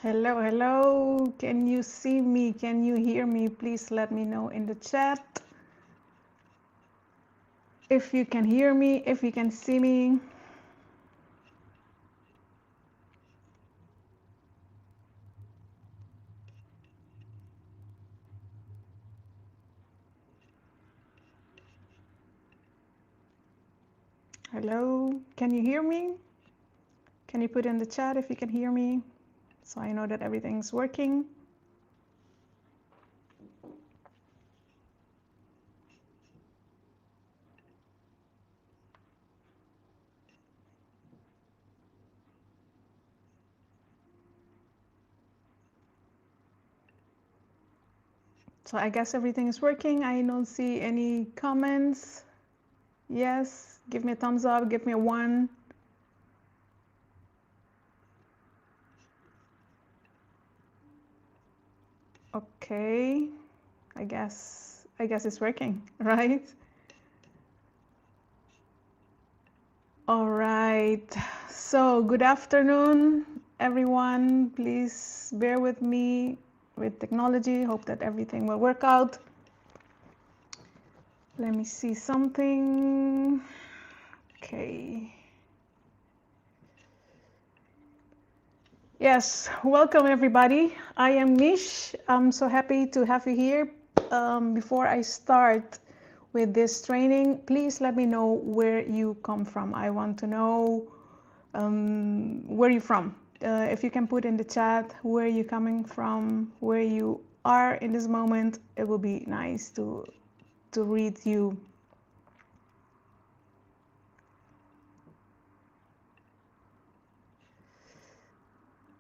Hello, hello. Can you see me? Can you hear me? Please let me know in the chat if you can hear me, if you can see me. Hello, can you hear me? Can you put in the chat if you can hear me so I know that everything's working? So I guess everything is working. I don't see any comments. Yes, give me a thumbs up, give me a 1. Okay, I guess it's working, right? All right, so good afternoon, everyone. Please bear with me with technology. Hope that everything will work out. Let me see something. Okay. Yes, welcome everybody. I am Mish. I'm so happy to have you here. Before I start with this training, please let me know where you come from. I want to know where you're from. If you can put in the chat where you're coming from, where you are in this moment, it will be nice to read you.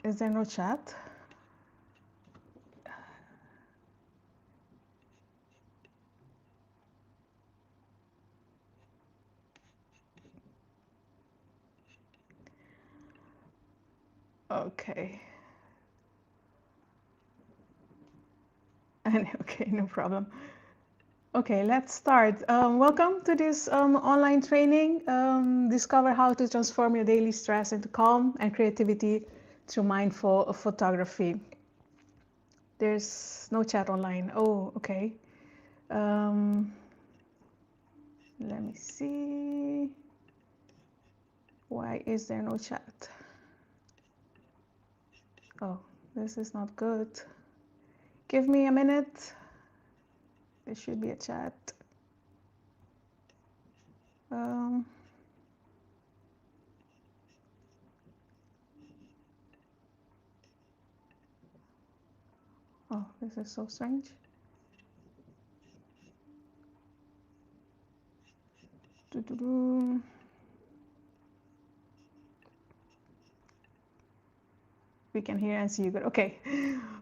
Is there no chat? Okay. Okay, no problem. Okay, let's start. Welcome to this online training. Discover how to transform your daily stress into calm and creativity through mindful photography. There's no chat online. Oh, okay. Let me see. Why is there no chat? Oh, this is not good. Give me a minute. There should be a chat. Oh, this is so strange. We can hear and see you good. Okay.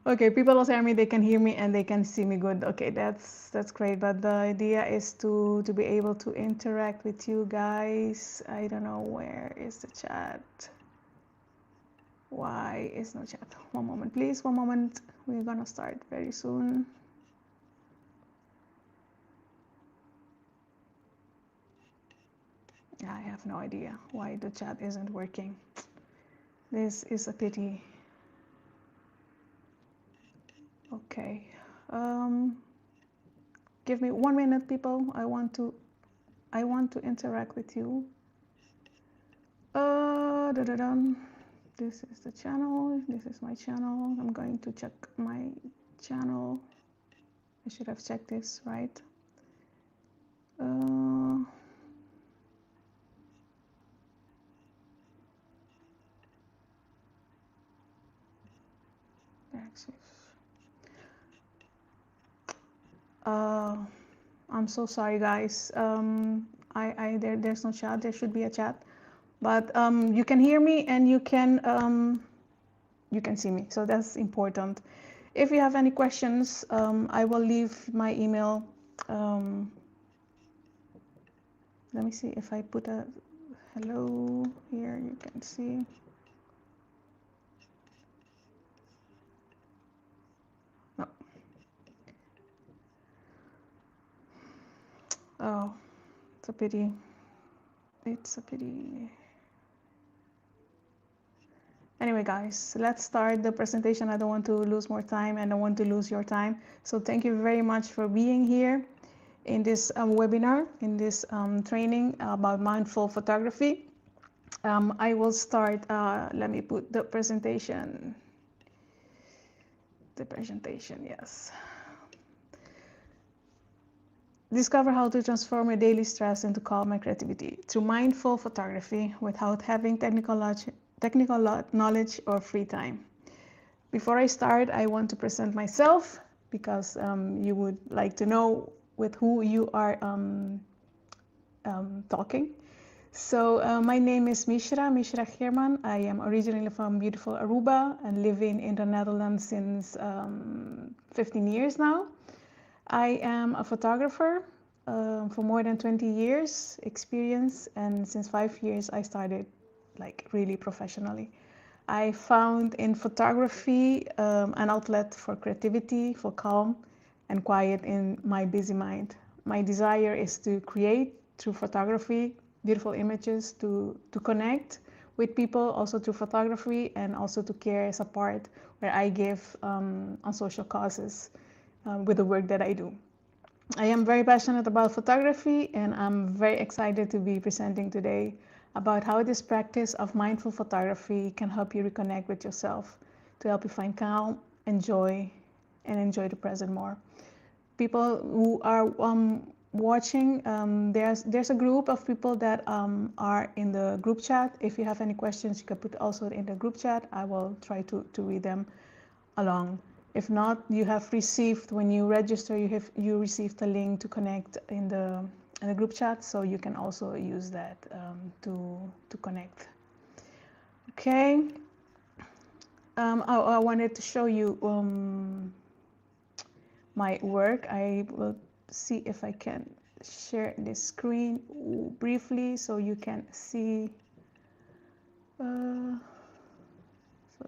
Okay, people are telling me they can hear me and they can see me good. Okay, that's great. But the idea is to be able to interact with you guys. I don't know where is the chat. Why is no chat? One moment, please. One moment. We're gonna start very soon. I have no idea why the chat isn't working. This is a pity. Okay. Give me 1 minute, people. I want to interact with you. This is the channel. This is my channel. I'm going to check my channel. I should have checked this, right? I'm so sorry, guys. There's no chat. There should be a chat, but you can hear me and you can see me. So that's important. If you have any questions, I will leave my email. Let me see if I put a hello here. You can see. No. Oh, it's a pity. It's a pity. Anyway, guys, let's start the presentation. I don't want to lose more time and I don't want to lose your time. So thank you very much for being here in this webinar, in this training about mindful photography. I will start, let me put the presentation. Yes. Discover how to transform your daily stress into calm and creativity through mindful photography without having technical knowledge or free time. Before I start, I want to present myself because you would like to know with who you are talking. So my name is Mishra Geerman. I am originally from beautiful Aruba and living in the Netherlands since 15 years now. I am a photographer for more than 20 years experience, and since 5 years I started like really professionally. I found in photography an outlet for creativity, for calm and quiet in my busy mind. My desire is to create through photography beautiful images, to connect with people also through photography, and also to care as a part where I give on social causes with the work that I do. I am very passionate about photography, and I'm very excited to be presenting today about how this practice of mindful photography can help you reconnect with yourself, to help you find calm and joy and enjoy the present more. People who are watching, there's a group of people that are in the group chat. If you have any questions, you can put also in the group chat. I will try to read them along. If not, you have received, when you register, you received a link to connect in the group chat, so you can also use that to connect. Okay. I wanted to show you my work. I will see if I can share this screen briefly so you can see. So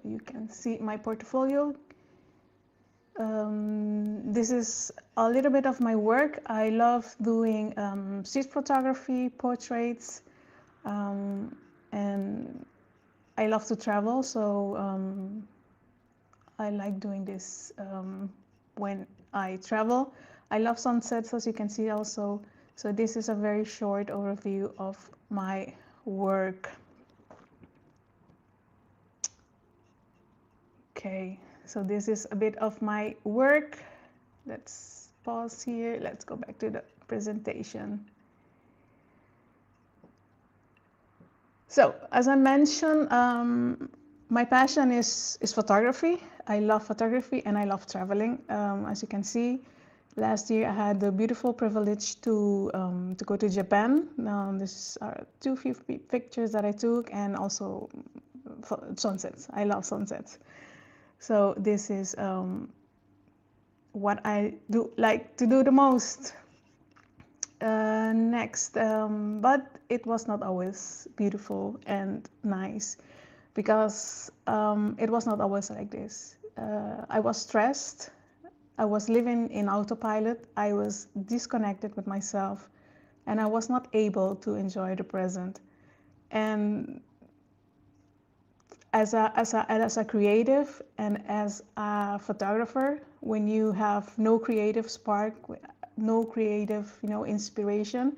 you can see my portfolio. This is a little bit of my work. I love doing street photography, portraits, and I love to travel, so I like doing this when I travel. I love sunsets, as you can see also. So this is a very short overview of my work. Okay. So this is a bit of my work. Let's pause here. Let's go back to the presentation. So as I mentioned, my passion is photography. I love photography and I love traveling. As you can see, last year I had the beautiful privilege to go to Japan. These are two few pictures that I took, and also sunsets. I love sunsets. So this is what I do like to do the most. Next, but it was not always beautiful and nice, because it was not always like this. I was stressed. I was living in autopilot. I was disconnected with myself, and I was not able to enjoy the present. And as a creative and as a photographer, when you have no creative spark, no creative, inspiration,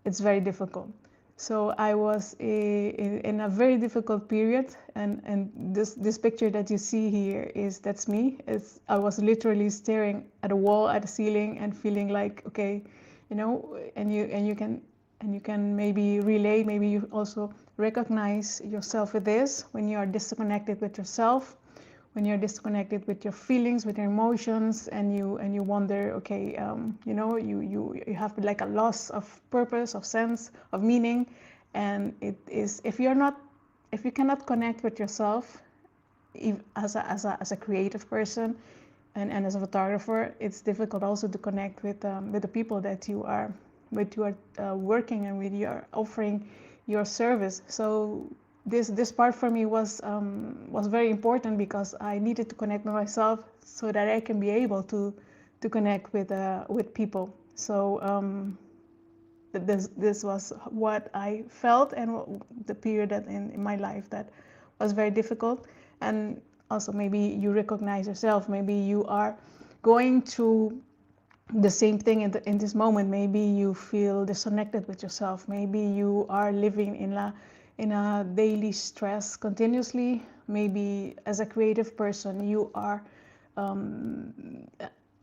it's very difficult. So I was in a very difficult period, and this picture that you see here that's me. I was literally staring at a wall, at the ceiling, and feeling like, okay, and you can maybe relate, maybe you also recognize yourself with this, when you are disconnected with yourself, when you're disconnected with your feelings, with your emotions, and you wonder, okay, you have like a loss of purpose, of sense, of meaning. And it is, if you cannot connect with yourself, as a creative person and as a photographer, it's difficult also to connect with the people that you are working and with you are offering your service. So this part for me was very important, because I needed to connect with myself so that I can be able to connect with people. So this was what I felt, and the period that in my life that was very difficult. And also maybe you recognize yourself, maybe you are going through the same thing in this moment. Maybe you feel disconnected with yourself, maybe you are living in a daily stress continuously, maybe as a creative person you are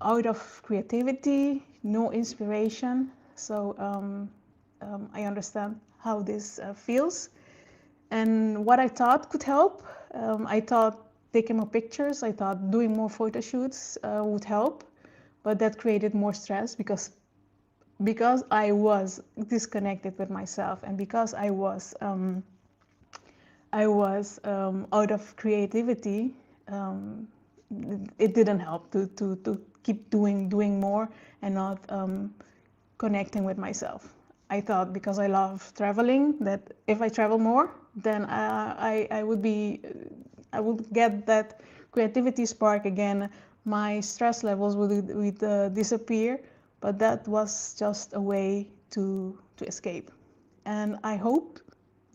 out of creativity, no inspiration. So I understand how this feels. And what I thought could help, I thought taking more pictures, I thought doing more photo shoots would help, but that created more stress because I was disconnected with myself, and because I was out of creativity. It didn't help to keep doing more and not connecting with myself. I thought because I love traveling that if I travel more, then I would get that creativity spark again. My stress levels would disappear, but that was just a way to escape. And I hoped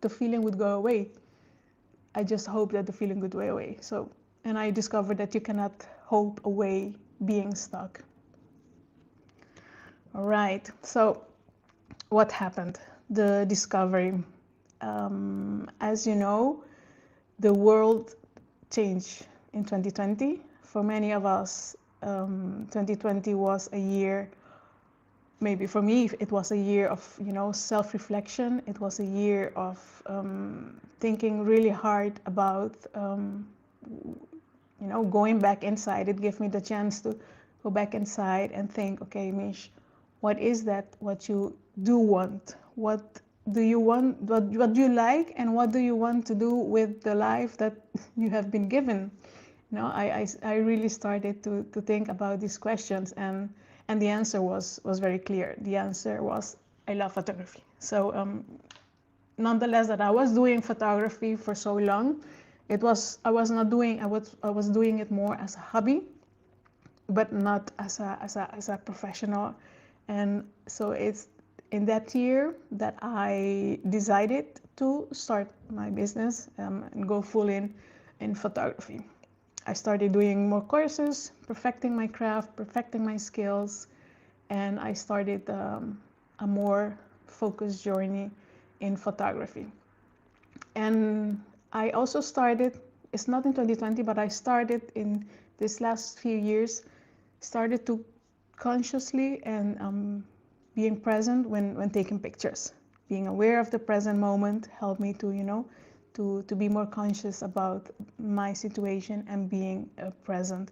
the feeling would go away. I just hope that the feeling would go away. So, and I discovered that you cannot hope away being stuck. All right, so what happened? The discovery. As you know, the world changed in 2020. For many of us, 2020 was a year, maybe for me, it was a year of, self-reflection. It was a year of thinking really hard about, going back inside. It gave me the chance to go back inside and think, okay, Mish, what is that? What you do want? What do you want? What do you like? And what do you want to do with the life that you have been given? I really started to think about these questions, and the answer was very clear. The answer was, I love photography. So nonetheless, that I was doing photography for so long, I was doing it more as a hobby, but not as a professional. And so it's in that year that I decided to start my business and go full in photography. I started doing more courses, perfecting my craft, perfecting my skills, and I started a more focused journey in photography. And I also started, it's not in 2020, but I started in this last few years, started to consciously and being present when taking pictures. Being aware of the present moment helped me to be more conscious about my situation and being present.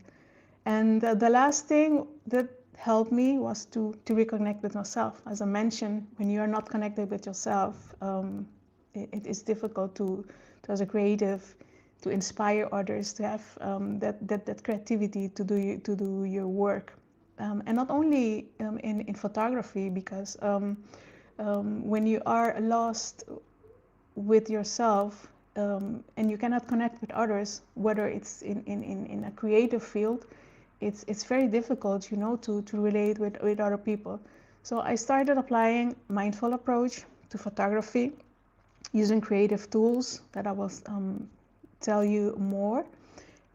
And the last thing that helped me was to reconnect with myself. As I mentioned, when you are not connected with yourself, it is difficult to as a creative, to inspire others, to have that creativity to do your work. And not only in photography, because when you are lost with yourself and you cannot connect with others, whether it's in a creative field, it's very difficult, to relate with other people. So I started applying mindful approach to photography using creative tools that I will tell you more.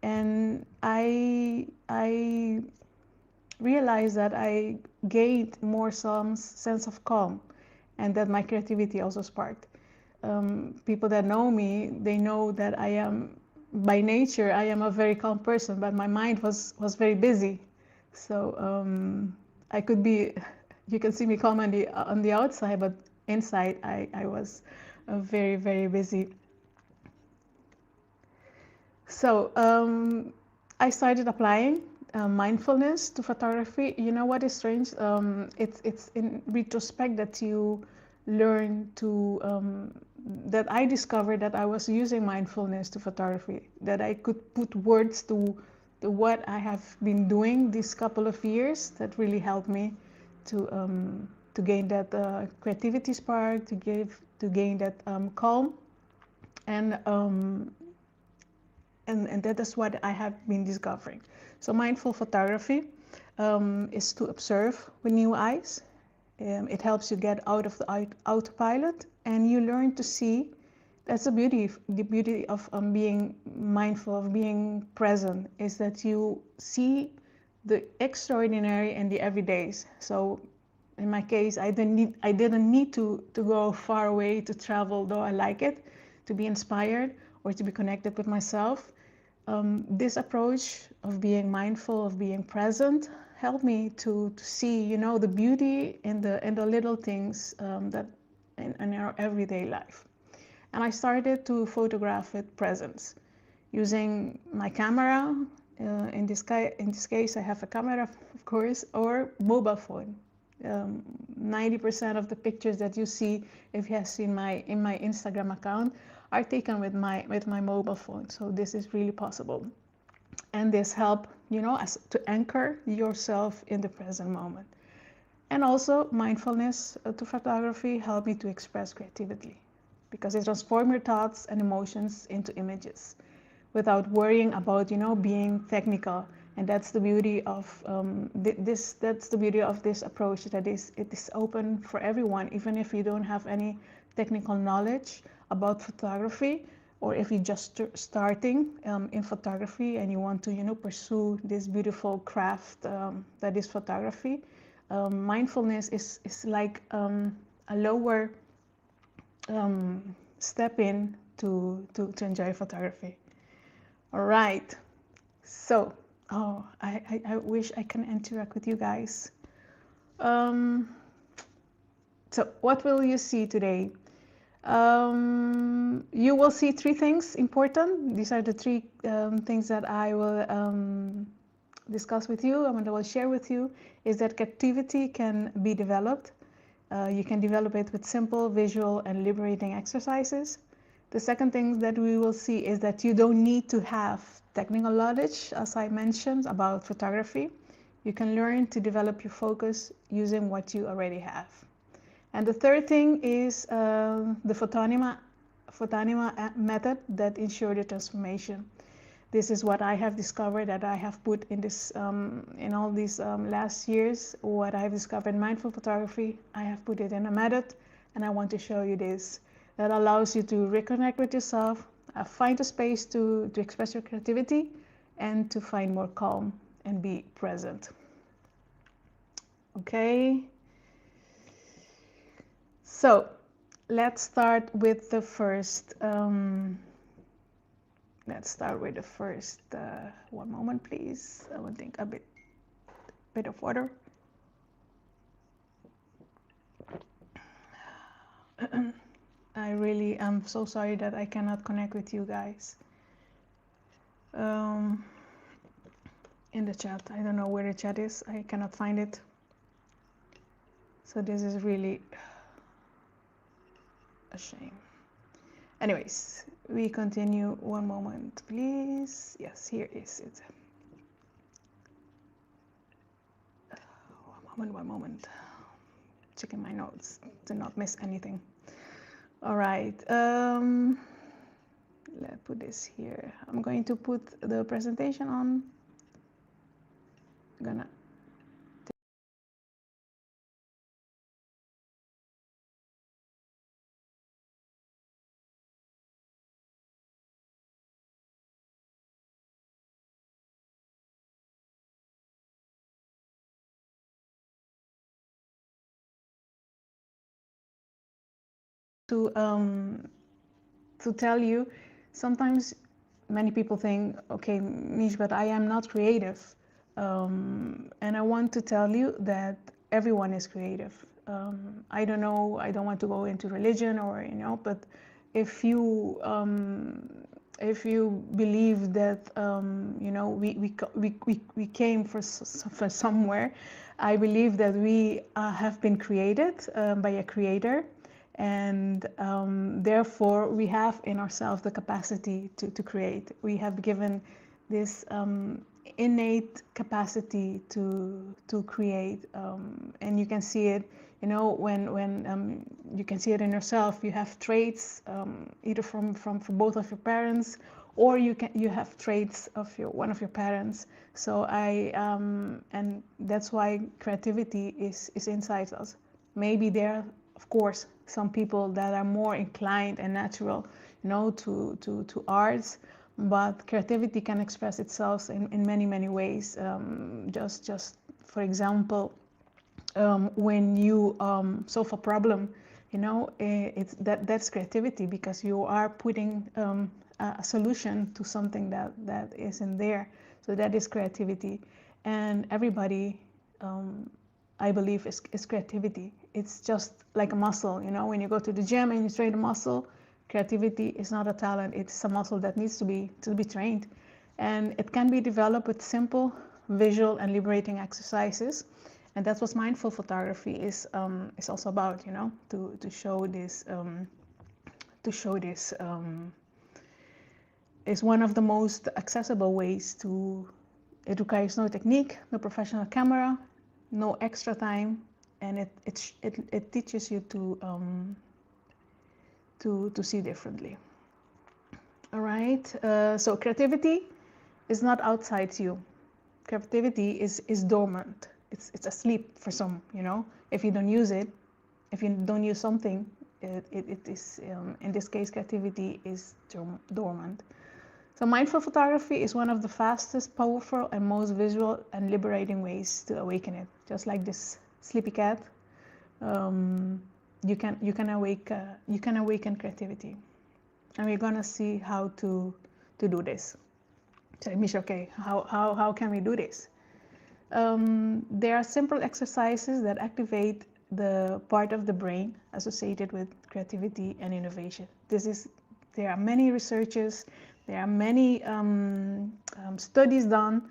And I realized that I gained more some sense of calm, and that my creativity also sparked. People that know me, they know that I am, by nature, I am a very calm person, but my mind was very busy. So I could be, you can see me calm on the outside, but inside I was very, very busy. So I started applying mindfulness to photography. You know what is strange? It's in retrospect that you learn to, that I discovered that I was using mindfulness to photography, that I could put words to what I have been doing these couple of years. That really helped me to gain that creativity spark, to gain that calm, and that is what I have been discovering. So mindful photography is to observe with new eyes. It helps you get out of the autopilot, and you learn to see That's the beauty of being mindful, of being present, is that you see the extraordinary in the everydays. So in my case, I didn't need to go far away to travel, though I like it, to be inspired or to be connected with myself. This approach of being mindful, of being present, helped me to see, you know, the beauty in the little things that in our everyday life. And I started to photograph with presence using my camera. In this case, I have a camera, of course, or mobile phone. 90% of the pictures that you see, if you have seen in my Instagram account, are taken with my mobile phone. So this is really possible, and this help, you know, as to anchor yourself in the present moment. And also mindfulness to photography helped me to express creativity, because it transforms your thoughts and emotions into images without worrying about, you know, being technical. And that's the beauty of that's the beauty of this approach, that it is open for everyone, even if you don't have any technical knowledge about photography, or if you're just starting in photography and you want to, you know, pursue this beautiful craft that is photography. Mindfulness is like a lower step in to enjoy photography. All right, so I wish I can interact with you guys. So what will you see today? You will see three things important. These are the three things that I will discuss with you and I will share with you, is that creativity can be developed. You can develop it with simple, visual, and liberating exercises. The second thing that we will see is that you don't need to have technical knowledge, as I mentioned, about photography. You can learn to develop your focus using what you already have. And the third thing is the photonema method that ensures the transformation. This is what I have discovered, that I have put in this in all these last years. What I have discovered in mindful photography, I have put it in a method, and I want to show you this. That allows you to reconnect with yourself, find a space to express your creativity, and to find more calm and be present. Okay. So let's start with the first. One moment, please. I will drink a bit of water. I really am so sorry that I cannot connect with you guys in the chat. I don't know where the chat is. I cannot find it. So this is really a shame. Anyways, we continue. One moment, please. Yes, here is it. One moment. Checking my notes to not miss anything. All right. Let's put this here. I'm going to put the presentation on. I'm gonna to tell you, sometimes many people think, okay, Mish, but I am not creative. And I want to tell you that everyone is creative. I don't know, I don't want to go into religion or, you know, but if you believe that, you know, we came for somewhere, I believe that we have been created by a creator. And therefore, we have in ourselves the capacity to create. We have given this innate capacity to create, and you can see it. You know, when you can see it in yourself. You have traits either from both of your parents, or you have traits of one of your parents. So and that's why creativity is inside us. Maybe there, of course, some people that are more inclined and natural, to arts, but creativity can express itself in many ways. Just for example, when you solve a problem, it's that's creativity, because you are putting a solution to something that isn't there. So that is creativity, and everybody, I believe, is creativity. It's just like a muscle. When you go to the gym and you train a muscle, creativity is not a talent. It's a muscle that needs to be trained, and it can be developed with simple, visual, and liberating exercises. And that's what mindful photography is also about, to show this. Is one of the most accessible ways to. It requires no technique, no professional camera, no extra time, and it teaches you to see differently. All right. So creativity is not outside you. Creativity is dormant. It's asleep for some. If you don't use it, if you don't use something, it is in this case, creativity is dormant. So mindful photography is one of the fastest, powerful, and most visual and liberating ways to awaken it. Just like this sleepy cat, you can awaken creativity, and we're gonna see how to do this. So, Mish, okay, how can we do this? There are simple exercises that activate the part of the brain associated with creativity and innovation. There are many researches, there are many studies done.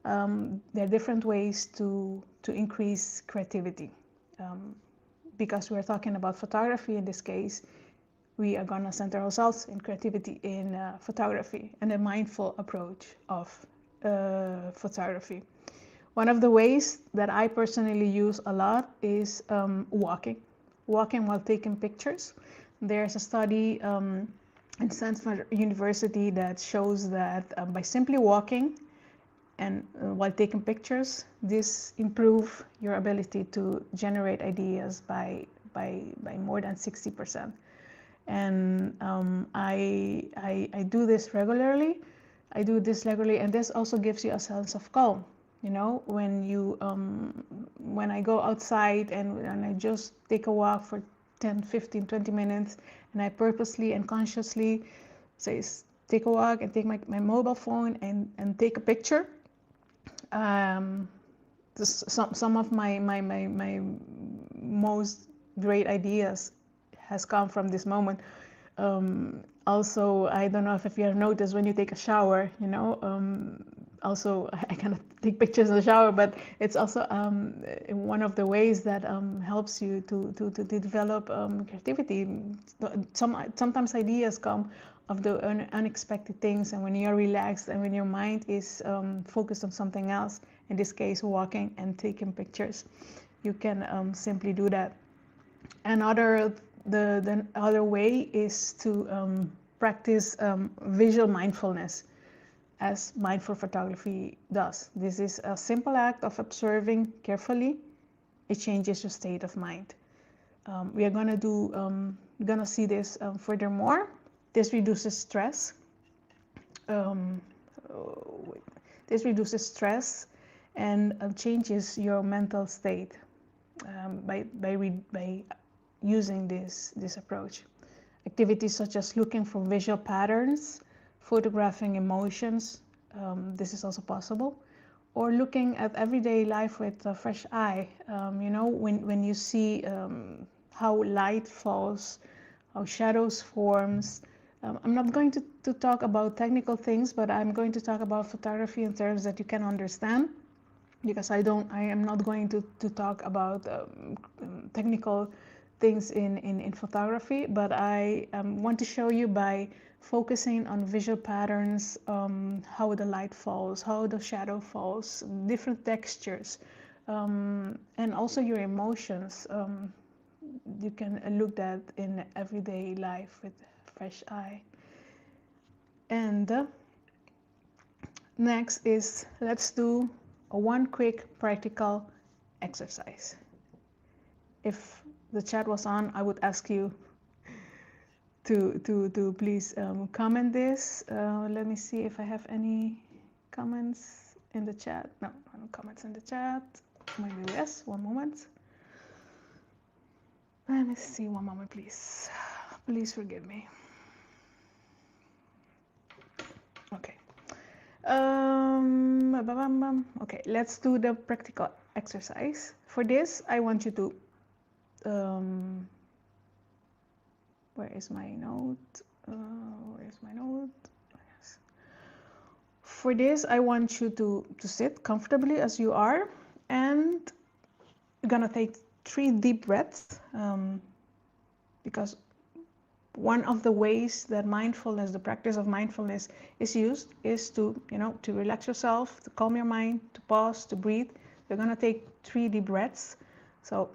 There are different ways to increase creativity. Because we're talking about photography in this case, we are gonna center ourselves in creativity in photography and a mindful approach of photography. One of the ways that I personally use a lot is walking while taking pictures. There's a study in Stanford University that shows that by simply walking and while taking pictures, this improves your ability to generate ideas by more than 60%. And I do this regularly. And this also gives you a sense of calm. When I go outside and I just take a walk for 10, 15, 20 minutes, and I purposely and consciously say, take a walk and take my mobile phone and take a picture. Some of my most great ideas has come from this moment. Also, I don't know if you have noticed when you take a shower, also I cannot take pictures in the shower, but it's also one of the ways that helps you to develop creativity. Sometimes ideas come of the unexpected things, and when you're relaxed and when your mind is focused on something else, in this case walking and taking pictures, you can simply do that. The other way is to practice visual mindfulness, as mindful photography does. This is a simple act of observing carefully. It changes your state of mind. We are gonna see this furthermore. This reduces stress. This reduces stress and changes your mental state by using this approach. Activities such as looking for visual patterns, photographing emotions, this is also possible, or looking at everyday life with a fresh eye. When you see how light falls, how shadows forms. I'm not going to talk about technical things, but I'm going to talk about photography in terms that you can understand, because I am not going to talk about technical things in photography, but I want to show you by focusing on visual patterns, how the light falls, how the shadow falls, different textures, and also your emotions. You can look at in everyday life with fresh eye. And next is, let's do one quick practical exercise. If the chat was on, I would ask you to please comment this. Let me see if I have any comments in the chat. No comments in the chat. Maybe yes, one moment. Let me see, one moment, please. Please forgive me. Okay. Okay, let's do the practical exercise. For this, I want you to where is my note? Where's my note? Yes. For this, I want you to sit comfortably as you are, and you're gonna take 3 deep breaths, because one of the ways that mindfulness, the practice of mindfulness, is used is to, to relax yourself, to calm your mind, to pause, to breathe. You're gonna take 3 deep breaths. So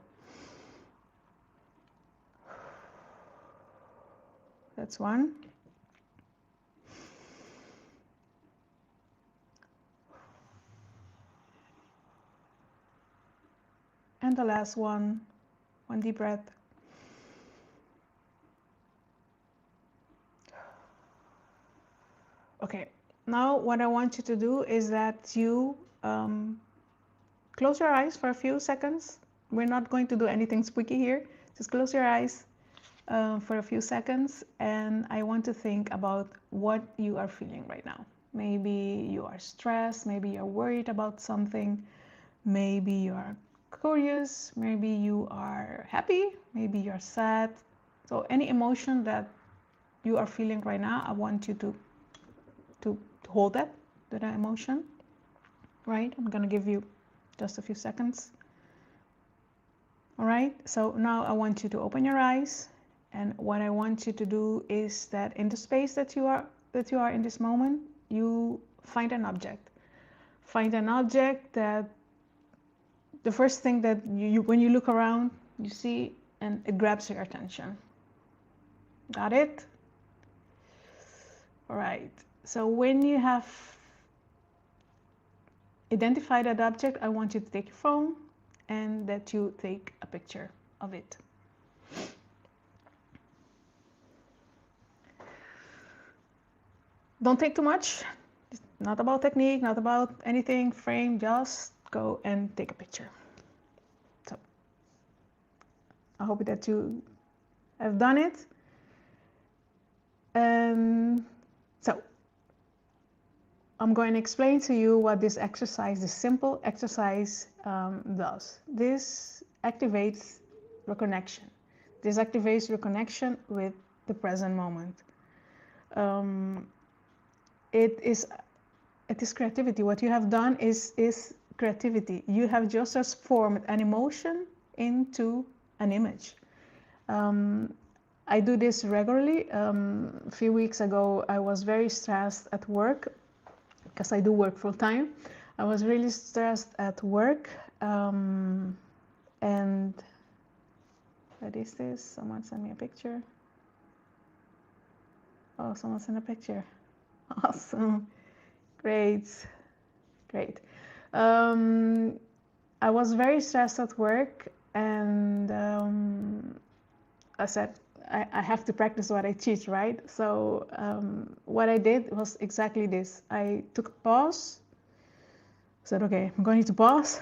that's one. And the last one deep breath. Okay, now what I want you to do is that you close your eyes for a few seconds. We're not going to do anything spooky here. Just close your eyes for a few seconds, and I want to think about what you are feeling right now. Maybe you are stressed, maybe you're worried about something, maybe you are curious, maybe you are happy, maybe you're sad. So any emotion that you are feeling right now, I want you to hold that emotion, right? I'm gonna give you just a few seconds. All right, so now I want you to open your eyes, and what I want you to do is that in the space that you are in this moment, you find an object. Find an object that the first thing that you when you look around, you see, and it grabs your attention. Got it? All right. So when you have identified that object, I want you to take your phone and that you take a picture of it. Don't take too much. It's not about technique, not about anything, frame, just go and take a picture. So I hope that you have done it. So I'm going to explain to you what this exercise, this simple exercise, does. This activates reconnection. This activates reconnection with the present moment. It is creativity. What you have done is creativity. You have just transformed an emotion into an image. I do this regularly. A few weeks ago, I was very stressed at work, because I do work full time. I was really stressed at work, and what is this? Someone sent me a picture. Oh, someone sent a picture. Awesome. Great. I was very stressed at work, and I said, I have to practice what I teach, right? So what I did was exactly this. I took a pause, said, okay, I'm going to pause,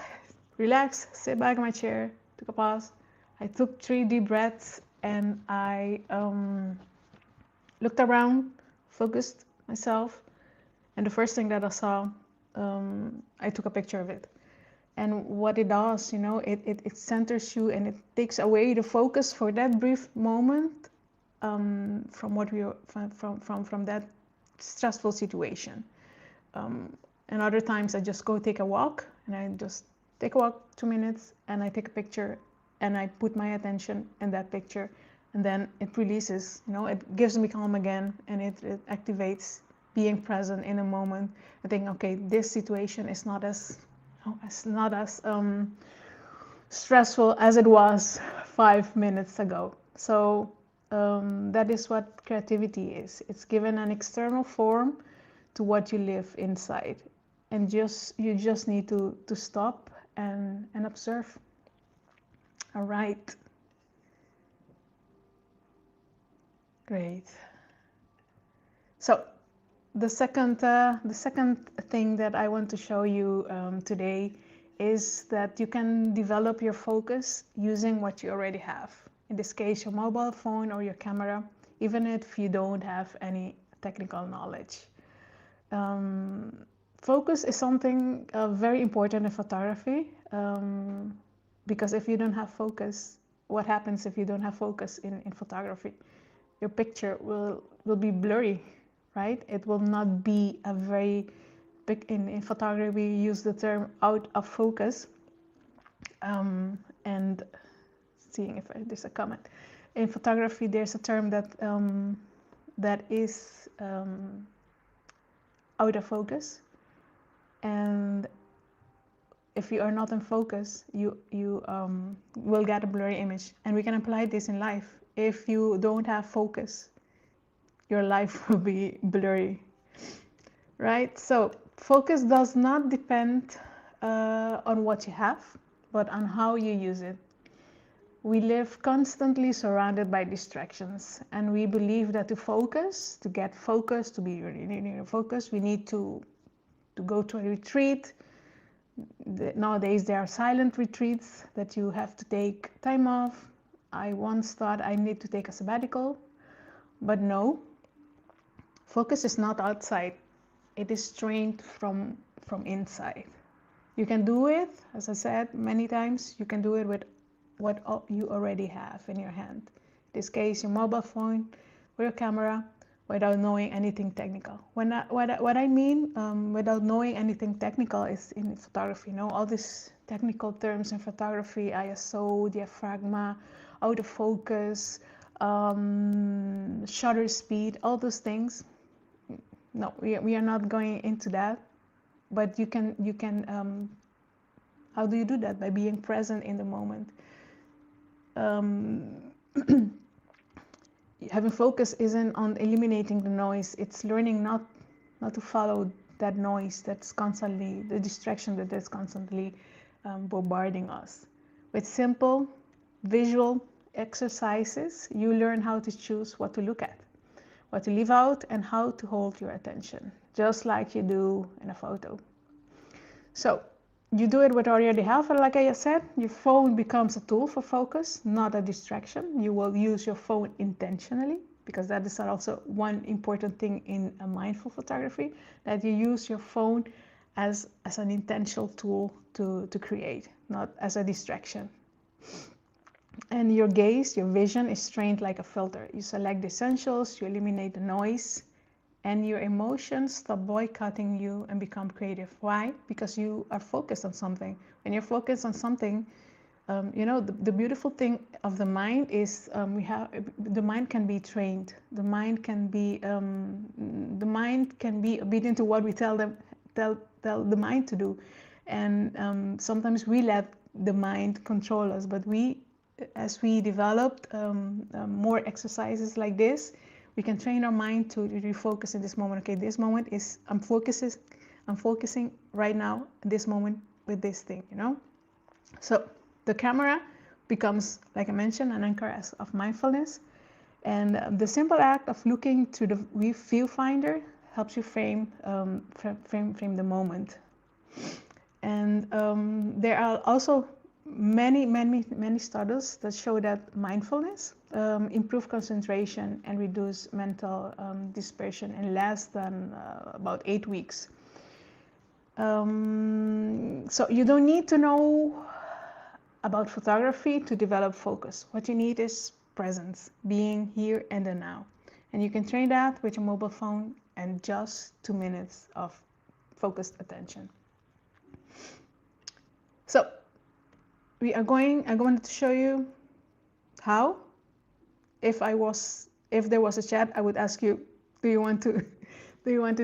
relax, sit back in my chair, took a pause. I took 3 deep breaths, and I looked around, focused myself, and the first thing that I saw, I took a picture of it. And what it does, it centers you, and it takes away the focus for that brief moment from what we from that stressful situation. And other times I just go take a walk, and I just take a walk 2 minutes, and I take a picture, and I put my attention in that picture, and then it releases. It gives me calm again, and it activates being present in a moment. I think, okay, this situation is not as stressful as it was 5 minutes ago. So that is what creativity is. It's given an external form to what you live inside, and you just need to stop and observe. All right. Great. So the second thing that I want to show you today is that you can develop your focus using what you already have. In this case, your mobile phone or your camera, even if you don't have any technical knowledge. Focus is something very important in photography, because if you don't have focus, what happens if you don't have focus in photography? Your picture will be blurry, right? It will not be a very big, in photography we use the term out of focus, and seeing if there's a comment. In photography there's a term that is out of focus, and if you are not in focus, you will get a blurry image. And we can apply this in life. If you don't have focus, your life will be blurry, right? So focus does not depend on what you have, but on how you use it. We live constantly surrounded by distractions, and we believe that to focus, to get focused, to be really focused, we need to go to a retreat. Nowadays there are silent retreats that you have to take time off. I once thought I need to take a sabbatical, but no. Focus is not outside. It is trained from inside. You can do it, as I said many times, you can do it with what you already have in your hand. In this case, your mobile phone or your camera, without knowing anything technical. What I mean without knowing anything technical is in photography. You know, all these technical terms in photography, ISO, diaphragma, autofocus, shutter speed, all those things. No, we are not going into that. But you can how do you do that? By being present in the moment. Having focus isn't on eliminating the noise. It's learning not to follow that noise that's constantly, the distraction that is constantly bombarding us. With simple visual exercises, you learn how to choose what to look at, what to leave out, and how to hold your attention, just like you do in a photo. So you do it with already have, and like I said, your phone becomes a tool for focus, not a distraction. You will use your phone intentionally, because that is also one important thing in a mindful photography, that you use your phone as an intentional tool to create, not as a distraction. And your gaze, your vision is trained like a filter. You select the essentials, you eliminate the noise, and your emotions stop boycotting you and become creative. Why? Because you are focused on something. When you're focused on something, you know, the beautiful thing of the mind is the mind can be trained. The mind can be obedient to what we tell the mind to do. And sometimes we let the mind control us, but as we developed more exercises like this, we can train our mind to refocus in this moment. Okay, this moment is, I'm focusing right now, this moment with this thing, you know? So the camera becomes, like I mentioned, an anchor of mindfulness. And the simple act of looking to the viewfinder helps you frame the moment. And there are also many studies that show that mindfulness improve concentration and reduce mental dispersion in less than about 8 weeks. So you don't need to know about photography to develop focus. What you need is presence, being here and the now. And you can train that with your mobile phone and just 2 minutes of focused attention. So I'm going to show you how. If there was a chat, I would ask you, do you want to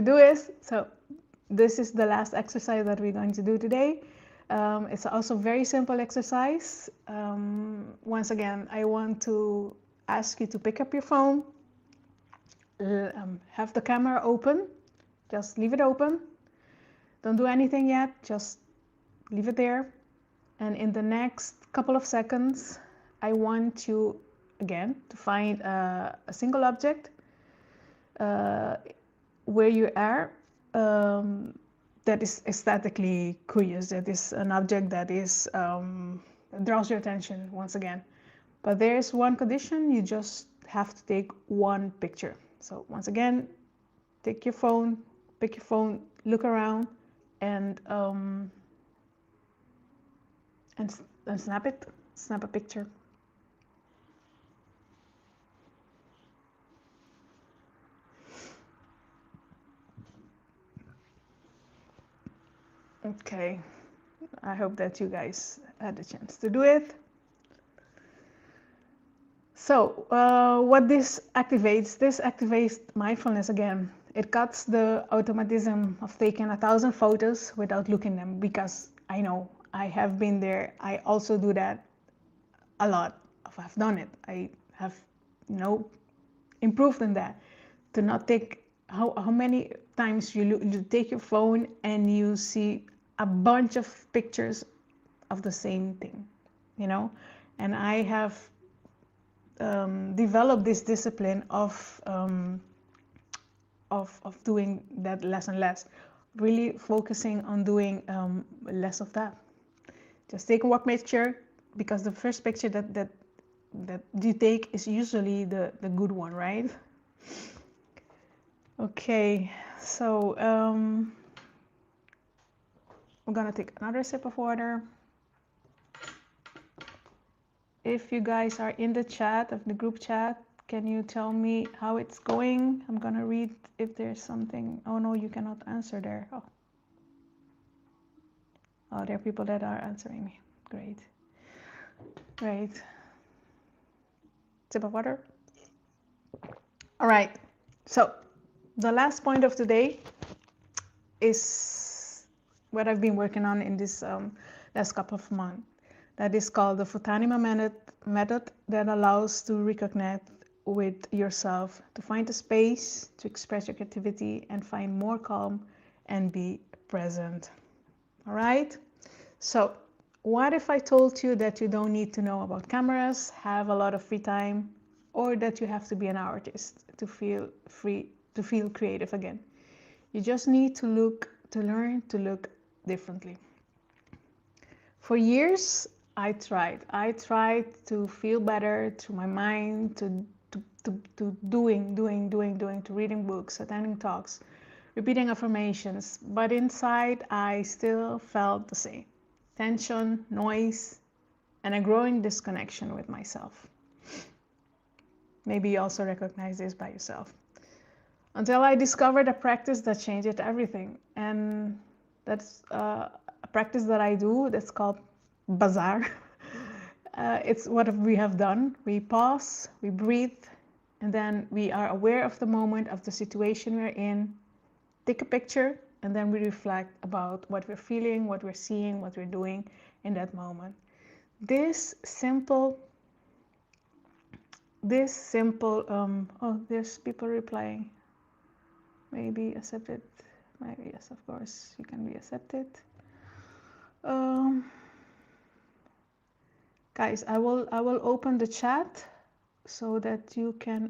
do it? So this is the last exercise that we're going to do today. It's also a very simple exercise. Once again, I want to ask you to pick up your phone, have the camera open, just leave it open. Don't do anything yet, just leave it there. And in the next couple of seconds, I want you again, to find a single object where you are, that is aesthetically curious, that is an object that is draws your attention once again. But there's one condition: you just have to take one picture. So once again, take your phone, pick your phone, look around, and snap it, snap a picture. Okay, I hope that you guys had a chance to do it. So what this activates mindfulness again. It cuts the automatism of taking 1,000 photos without looking them, because I know I have been there. I also do that a lot. I've done it. I have, improved in that. To not take, how many times you take your phone and you see a bunch of pictures of the same thing, and I have developed this discipline of doing that less and less, really focusing on doing less of that. Just take one picture, because the first picture that you take is usually the good one, right? Okay, so we're gonna take another sip of water. If you guys are in the chat, of the group chat, can you tell me how it's going? I'm gonna read if there's something. Oh no, you cannot answer there. Oh, there are people that are answering me. Great. Great. Sip of water. All right. So the last point of today is what I've been working on in this last couple of months. That is called the Futanima method, that allows to reconnect with yourself, to find a space to express your creativity and find more calm and be present. All right? So what if I told you that you don't need to know about cameras, have a lot of free time, or that you have to be an artist to feel free, to feel creative again? You just need to learn to look differently. For years, I tried to feel better through my mind, to doing, to reading books, attending talks, repeating affirmations, but inside I still felt the same. Tension, noise, and a growing disconnection with myself. Maybe you also recognize this by yourself. Until I discovered a practice that changed everything. And that's a practice that I do that's called Bazaar. It's what we have done. We pause, we breathe, and then we are aware of the moment, of the situation we're in, take a picture, and then we reflect about what we're feeling, what we're seeing, what we're doing in that moment. This simple, oh, there's people replying. Maybe accepted. Maybe yes, of course, you can be accepted. Guys, I will open the chat so that you can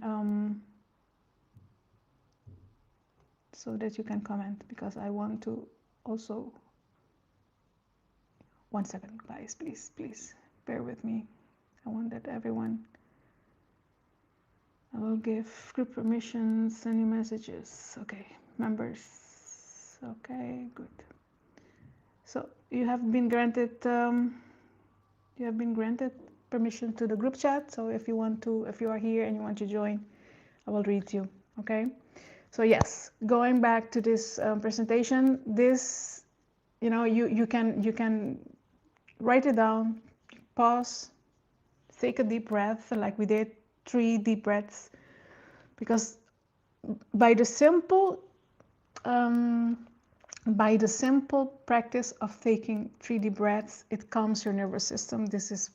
comment, because I want to also. One second, guys, please bear with me. I want that everyone. I will give group permissions, send you messages. Okay, members. Okay, good. So you have been granted permission to the group chat. So if you are here and you want to join, I will read you. Okay. So yes, going back to this presentation, this, you can write it down, pause, take a deep breath, like we did, 3 deep breaths, because by the simple practice of taking 3 deep breaths, it calms your nervous system. This is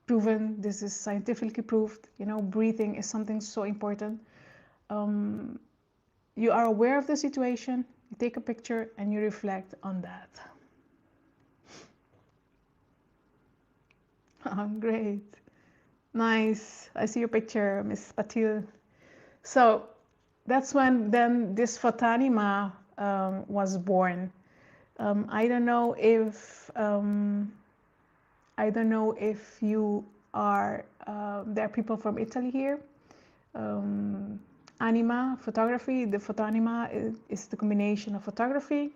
proven. This is scientifically proved. Breathing is something so important. You are aware of the situation, you take a picture, and you reflect on that. Great. Nice. I see your picture, Miss Patil. So that's when then this Fotanima was born. I don't know if you are there are people from Italy here. Anima photography. The Fotanima is the combination of photography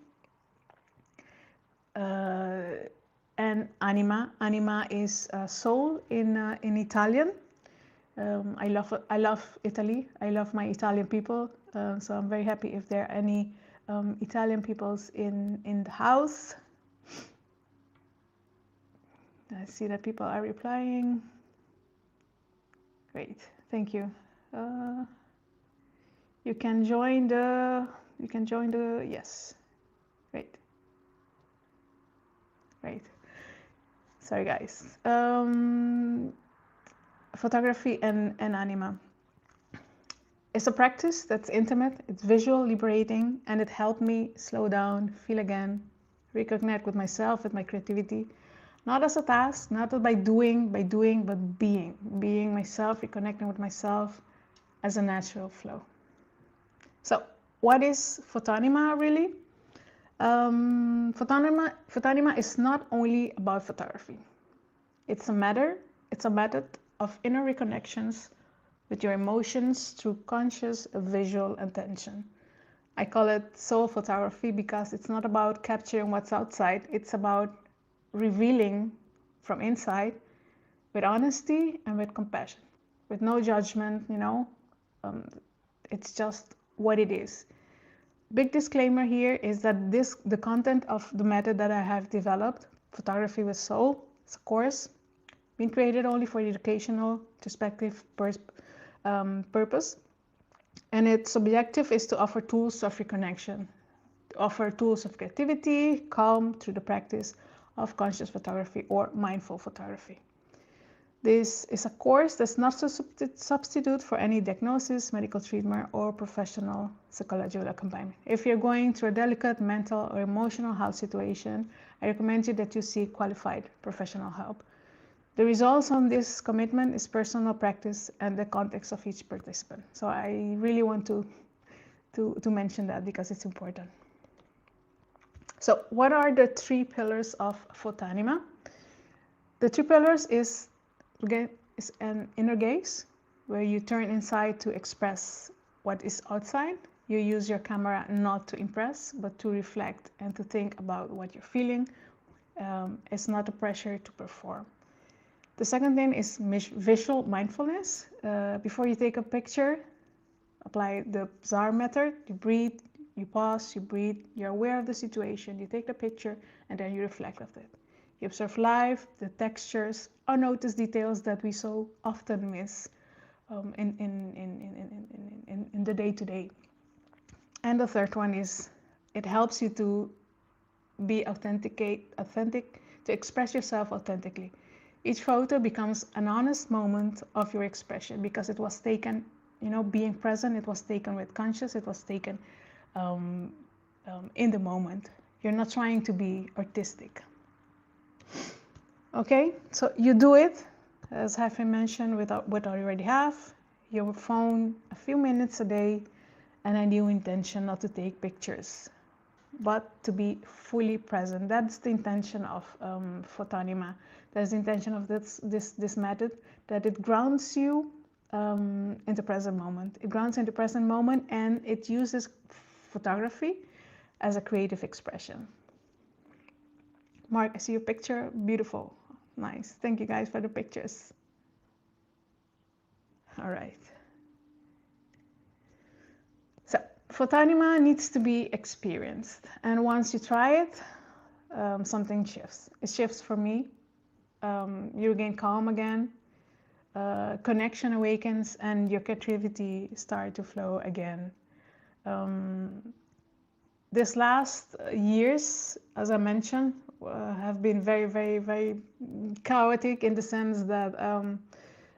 and anima. Anima is soul in Italian. I love Italy. I love my Italian people. So I'm very happy if there are any Italian peoples in the house. I see that people are replying. Great, thank you. You can join the. Yes. Great. Great. Sorry, guys. Photography and anima. It's a practice that's intimate, it's visual, liberating, and it helped me slow down, feel again, reconnect with myself, with my creativity. Not as a task, not by doing, but being myself, reconnecting with myself as a natural flow. So, what is Fotanima really? Fotanima is not only about photography. It's a method of inner reconnections with your emotions through conscious visual attention. I call it soul photography because it's not about capturing what's outside, it's about revealing from inside with honesty and with compassion, with no judgment, it's just what it is. Big disclaimer here is that the content of the method that I have developed, Photography with Soul, it's a course being created only for educational perspective purpose, and its objective is to offer tools of reconnection, to offer tools of creativity, calm through the practice of conscious photography or mindful photography. This is a course that's not a substitute for any diagnosis, medical treatment, or professional psychological accompaniment. If you're going through a delicate mental or emotional health situation, I recommend you that you seek qualified professional help. The results on this commitment is personal practice and the context of each participant. So I really want to mention that because it's important. So what are the 3 pillars of Fotanima? The 3 pillars is an inner gaze, where you turn inside to express what is outside. You use your camera not to impress, but to reflect and to think about what you're feeling. It's not a pressure to perform. The second thing is visual mindfulness. Before you take a picture, apply the ZAR method. You breathe, you pause, you breathe, you're aware of the situation, you take the picture, and then you reflect on it. You observe life, the textures, or notice details that we so often miss in the day-to-day. And the third one is it helps you to be authentic, to express yourself authentically. Each photo becomes an honest moment of your expression because it was taken, being present, it was taken with conscious, it was taken in the moment. You're not trying to be artistic. Okay, so you do it, as Hafi mentioned, with what I already have, your phone, a few minutes a day, and a new intention not to take pictures, but to be fully present. That's the intention of Fotanima. That's the intention of this method, that it grounds you in the present moment. It grounds in the present moment, and it uses photography as a creative expression. Mark, I see your picture. Beautiful. Nice. Thank you guys for the pictures. All right. So Fotanima needs to be experienced. And once you try it, something shifts. It shifts for me. You gain calm again. Connection awakens and your creativity starts to flow again. This last years, as I mentioned, have been very, very, very chaotic in the sense that,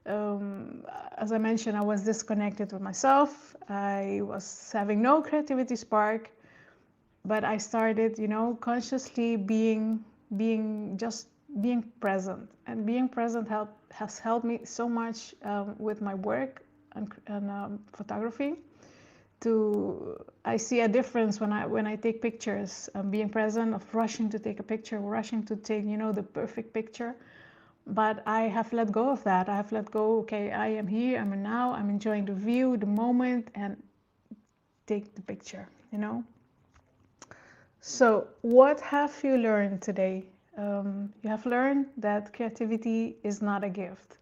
as I mentioned, I was disconnected with myself. I was having no creativity spark, but I started, consciously being just being present. And being present has helped me so much with my work and photography. I see a difference when I take pictures, being present, of rushing to take a picture, rushing to take, the perfect picture. But I have let go of that. I have let go, okay, I am here, I'm now, I'm enjoying the view, the moment, and take the picture, So what have you learned today? You have learned that creativity is not a gift.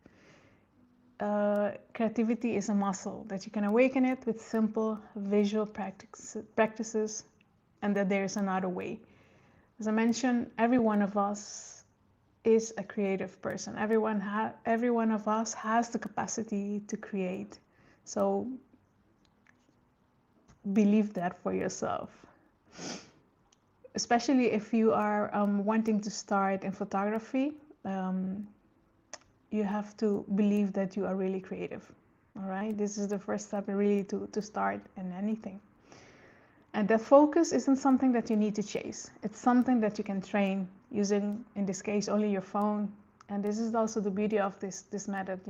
Creativity is a muscle, that you can awaken it with simple visual practices, and that there is another way. As I mentioned, every one of us is a creative person. Every one of us has the capacity to create. So believe that for yourself. Especially if you are wanting to start in photography, you have to believe that you are really creative. All right, this is the first step really to start in anything. And that focus isn't something that you need to chase. It's something that you can train using, in this case, only your phone. And this is also the beauty of this method.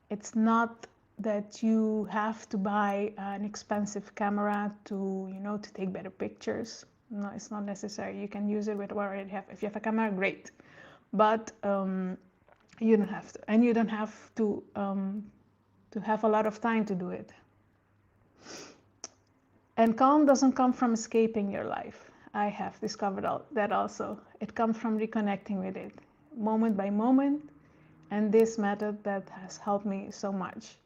It's not that you have to buy an expensive camera to take better pictures. No, it's not necessary. You can use it with what you already have. If you have a camera, great. But you don't have to, and you don't have to have a lot of time to do it. And calm doesn't come from escaping your life. I have discovered that also. It comes from reconnecting with it, moment by moment. And this method that has helped me so much.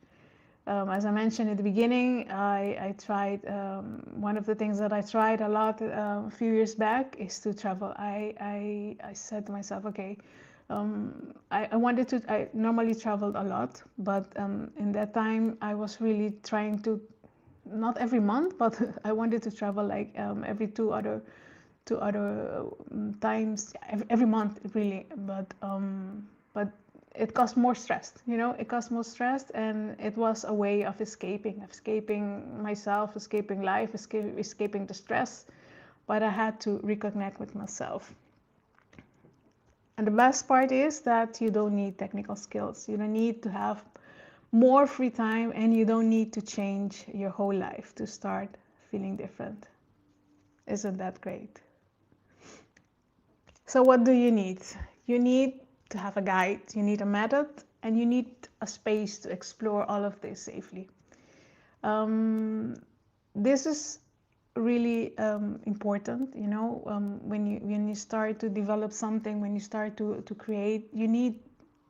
As I mentioned at the beginning, I tried, one of the things that I tried a lot a few years back is to travel. I said to myself, okay, I normally traveled a lot, but in that time I was really trying to, not every month, but I wanted to travel like every two other times, every month really, but it caused more stress, it caused more stress, and it was a way of escaping myself, escaping life, escaping the stress, but I had to reconnect with myself. And the best part is that you don't need technical skills. You don't need to have more free time, and you don't need to change your whole life to start feeling different. Isn't that great? So what do you need? You need to have a guide, you need a method, and you need a space to explore all of this safely. This is really important, when you start to develop something, when you start to create, you need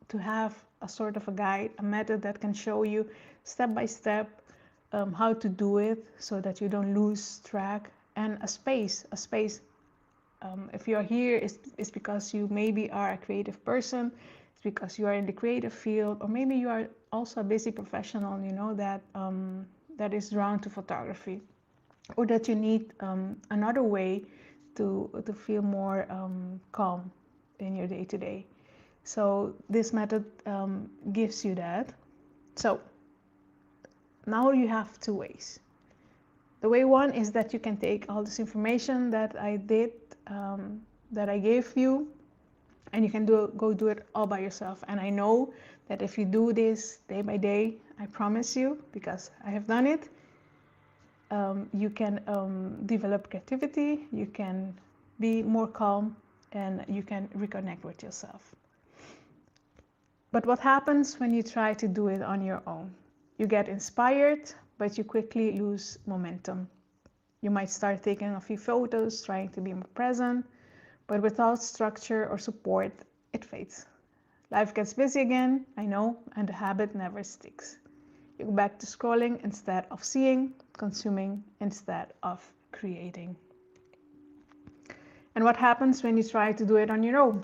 to have a sort of a guide, a method that can show you step by step how to do it so that you don't lose track, and a space. If you are here, it's because you maybe are a creative person, it's because you are in the creative field, or maybe you are also a busy professional, that is drawn to photography, or that you need another way to feel more calm in your day-to-day. So this method gives you that. So now you have two ways. The way one is that you can take all this information that I did, that I gave you, and you can go do it all by yourself. And I know that if you do this day by day, I promise you, because I have done it, you can develop creativity, you can be more calm, and you can reconnect with yourself. But what happens when you try to do it on your own? You get inspired, but you quickly lose momentum. You might start taking a few photos, trying to be more present, but without structure or support, it fades. Life gets busy again, I know, and the habit never sticks. You go back to scrolling instead of seeing, consuming instead of creating. And what happens when you try to do it on your own?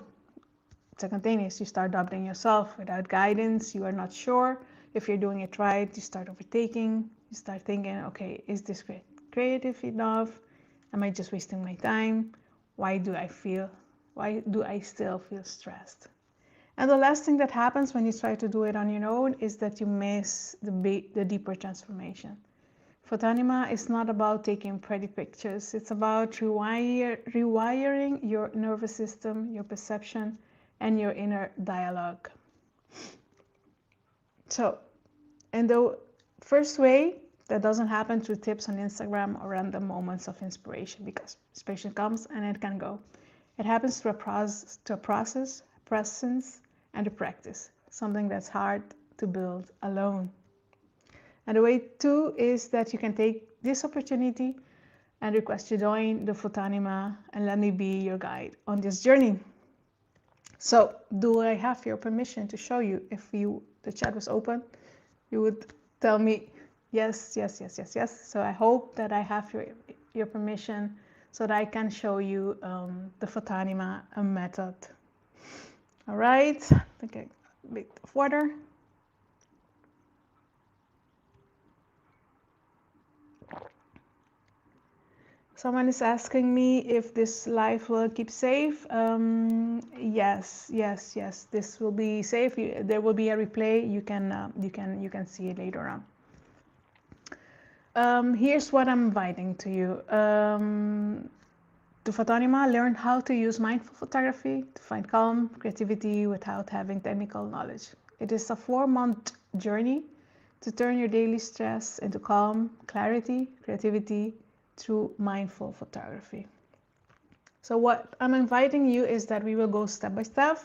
Second thing is you start doubting yourself. Without guidance, you are not sure if you're doing it right. You start overtaking. You start thinking, okay, is this creative enough? Am I just wasting my time? Why do I still feel stressed? And the last thing that happens when you try to do it on your own is that you miss the deeper transformation. Photanima is not about taking pretty pictures. It's about rewiring your nervous system, your perception, and your inner dialogue. So, in the first way, that doesn't happen through tips on Instagram or random moments of inspiration, because inspiration comes and it can go. It happens through a process, presence, and a practice, something that's hard to build alone. And the way too is that you can take this opportunity and request to join the Photanima and let me be your guide on this journey. So, do I have your permission to show you? If the chat was open, you would tell me yes, yes, yes, yes, yes. So I hope that I have your permission so that I can show you the Photanima method. All right, okay, a bit of water. Someone is asking me if this live will keep safe. Yes, yes, yes. This will be safe. There will be a replay. You can see it later on. Here's what I'm inviting to you. To Photanima, learn how to use mindful photography to find calm, creativity without having technical knowledge. It is a 4-month journey to turn your daily stress into calm, clarity, creativity, through mindful photography. So what I'm inviting you is that we will go step by step.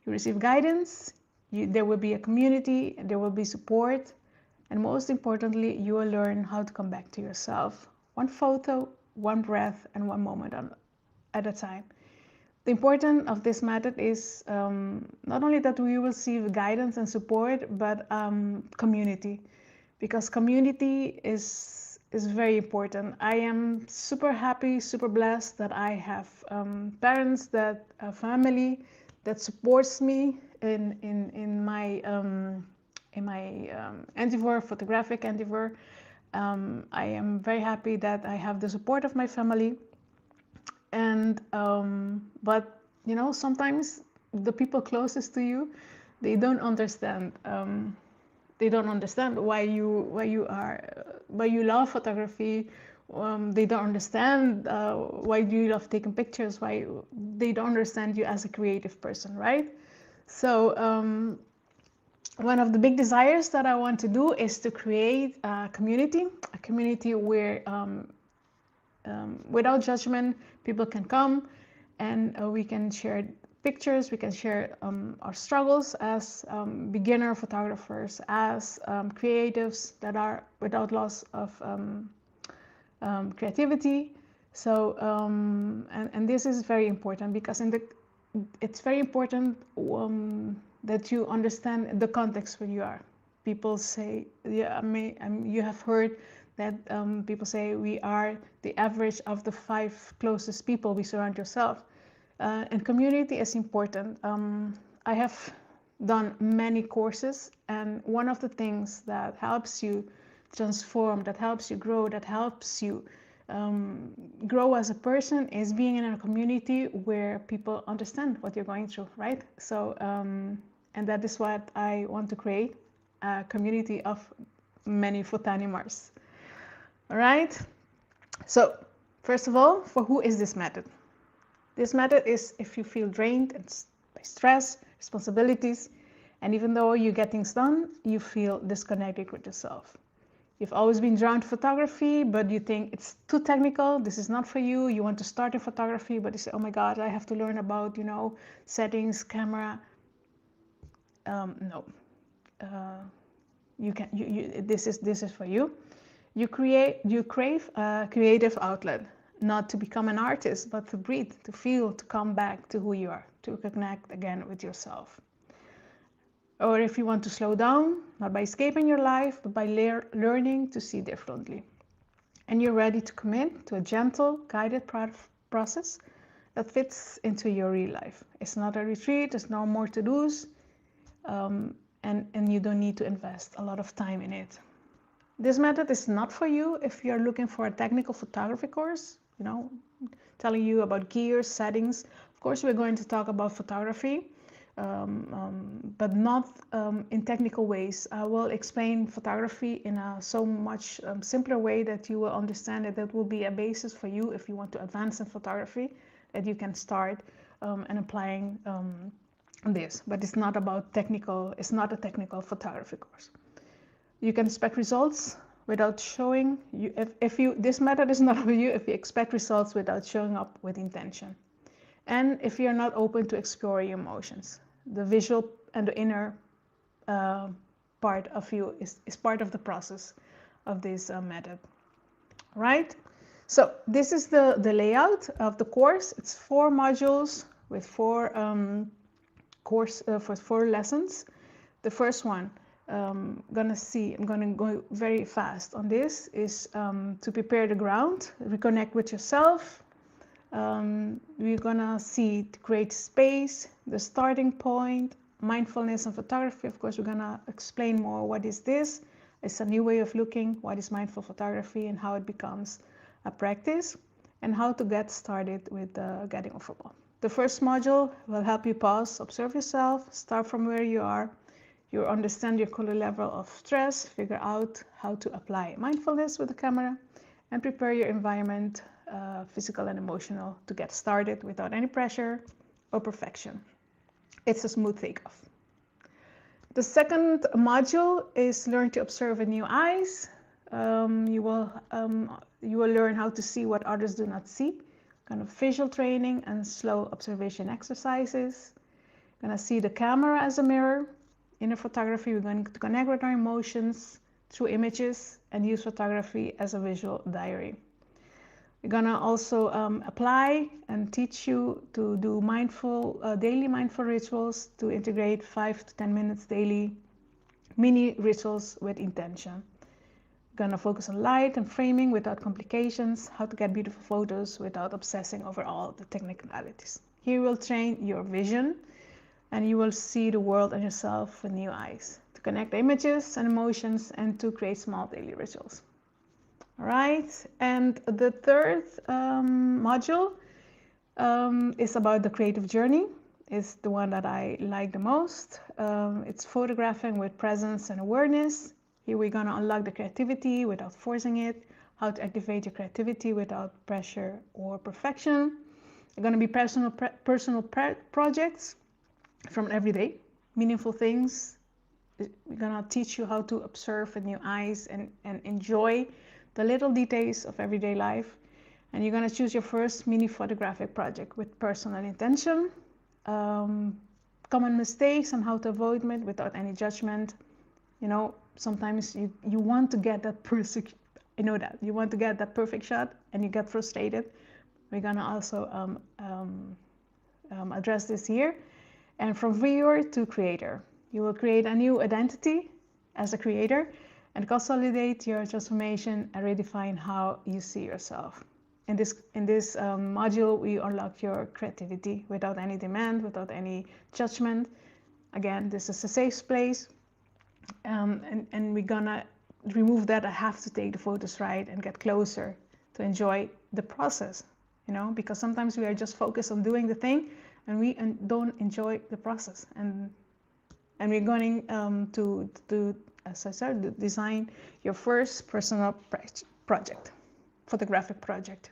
You receive guidance, there will be a community, there will be support, and most importantly, you will learn how to come back to yourself. One photo, one breath, and one moment at a time. The importance of this method is not only that we will receive guidance and support, but community, because community is very important. I am super happy, super blessed that I have parents, that a family that supports me in my endeavor, photographic endeavor. I am very happy that I have the support of my family. And but you know, sometimes the people closest to you, they don't understand. They don't understand why you love photography. They don't understand why you love taking pictures. Why they don't understand you as a creative person, right? So one of the big desires that I want to do is to create a community where without judgment, people can come and we can share pictures, we can share our struggles as beginner photographers, as creatives that are without loss of creativity. So, and this is very important because it's very important that you understand the context where you are. People say, yeah, you have heard that people say we are the average of the 5 closest people we surround yourself. And community is important. I have done many courses, and one of the things that helps you transform, that helps you grow, that helps you grow as a person is being in a community where people understand what you're going through, right? So, and that is what I want to create, a community of many Photanimars. All right? So, first of all, for who is this method? This method is if you feel drained by stress, responsibilities, and even though you get things done, you feel disconnected with yourself. You've always been drawn to photography, but you think it's too technical, this is not for you. You want to start in photography, but you say, oh my God, I have to learn about, you know, settings, camera. No. This is for you. You crave a creative outlet. Not to become an artist, but to breathe, to feel, to come back to who you are, to connect again with yourself. Or if you want to slow down, not by escaping your life, but by learning to see differently. And you're ready to commit to a gentle, guided process that fits into your real life. It's not a retreat, there's no more to-dos, and you don't need to invest a lot of time in it. This method is not for you if you're looking for a technical photography course, you know, telling you about gear, settings. Of course, we're going to talk about photography, but not in technical ways. I will explain photography in a so much simpler way that you will understand that will be a basis for you if you want to advance in photography, that you can start and applying this. But it's not about technical, it's not a technical photography course. You can expect results without showing you, if you, this method is not for you if you expect results without showing up with intention. And if you're not open to explore your emotions, the visual and the inner part of you is part of the process of this method, right? So this is the layout of the course. It's 4 modules with 4 for 4 lessons. The first one, I'm gonna go very fast on this, is to prepare the ground, reconnect with yourself. We're gonna see the create space, the starting point, mindfulness and photography. Of course, we're gonna explain more what is this. It's a new way of looking, what is mindful photography and how it becomes a practice, and how to get started with getting overwhelmed. The first module will help you pause, observe yourself, start from where you are. You understand your current level of stress, figure out how to apply mindfulness with the camera, and prepare your environment, physical and emotional, to get started without any pressure or perfection. It's a smooth takeoff. The second module is learn to observe with new eyes. You will learn how to see what others do not see, kind of visual training and slow observation exercises. You're gonna see the camera as a mirror. In photography, we're going to connect with our emotions through images and use photography as a visual diary. We're gonna also apply and teach you to do daily mindful rituals to integrate 5 to 10 minutes daily mini rituals with intention. We're gonna focus on light and framing without complications, how to get beautiful photos without obsessing over all the technicalities. Here we'll train your vision, and you will see the world and yourself with new eyes, to connect images and emotions and to create small daily rituals. All right, and the third module is about the creative journey. It's the one that I like the most. It's photographing with presence and awareness. Here we're gonna unlock the creativity without forcing it, how to activate your creativity without pressure or perfection. They're gonna be personal projects from everyday, meaningful things. We're gonna teach you how to observe with new eyes and enjoy the little details of everyday life. And you're gonna choose your first mini photographic project with personal intention, common mistakes and how to avoid them without any judgment. You know, sometimes you want to get that perfect, I know that, you want to get that perfect shot and you get frustrated. We're gonna also address this here. And from viewer to creator, you will create a new identity as a creator and consolidate your transformation and redefine how you see yourself. In this module, we unlock your creativity without any demand, without any judgment. Again, this is a safe place, and we're gonna remove that I have to take the photos right and get closer to enjoy the process, you know, because sometimes we are just focused on doing the thing and we don't enjoy the process. And we're going to, as I said, design your first personal project, photographic project.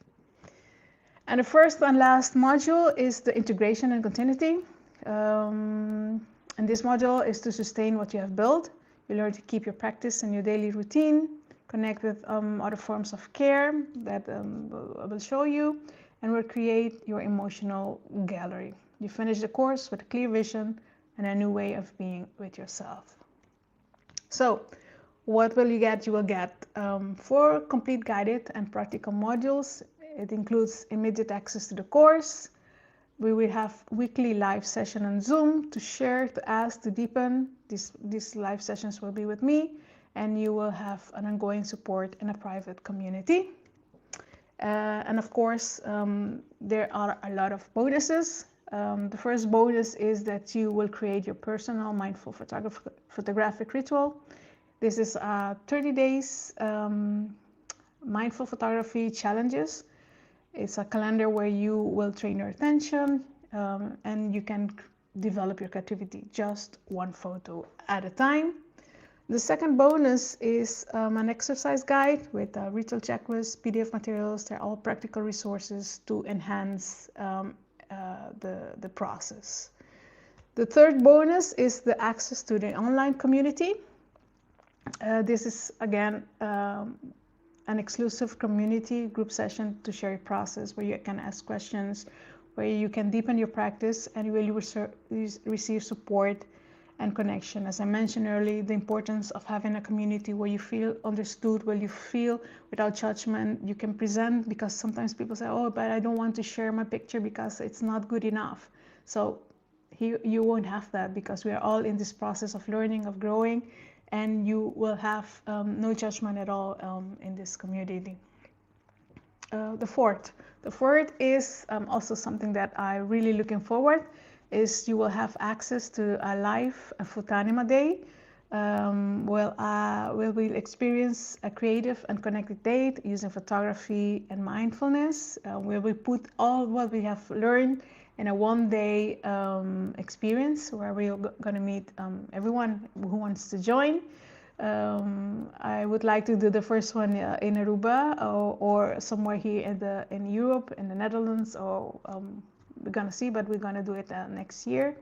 And the first and last module is the integration and continuity. And this module is to sustain what you have built. You learn to keep your practice and your daily routine, connect with other forms of care that I will show you, and will create your emotional gallery. You finish the course with a clear vision and a new way of being with yourself. So what will you get? You will get 4 complete guided and practical modules. It includes immediate access to the course. We will have weekly live session on Zoom to share, to ask, to deepen. These live sessions will be with me, and you will have an ongoing support in a private community. And of course, there are a lot of bonuses. The first bonus is that you will create your personal mindful photographic ritual. This is 30 days mindful photography challenges. It's a calendar where you will train your attention, and you can develop your creativity, just one photo at a time. The second bonus is an exercise guide with a ritual checklist, PDF materials. They're all practical resources to enhance the process. The third bonus is the access to the online community. This is, again, an exclusive community group session to share your process, where you can ask questions, where you can deepen your practice, and you will receive support and connection. As I mentioned earlier, the importance of having a community where you feel understood, where you feel without judgment, you can present, because sometimes people say, oh, but I don't want to share my picture because it's not good enough. So here you won't have that, because we are all in this process of learning, of growing, and you will have no judgment at all in this community. The fourth is also something that I'm really looking forward, is you will have access to a live Fotanima Day, where we'll experience a creative and connected date using photography and mindfulness, where we put all what we have learned in a one-day experience, where we're going to meet everyone who wants to join. I would like to do the first one in Aruba or somewhere here in Europe, in the Netherlands, or we're going to see, but we're going to do it next year.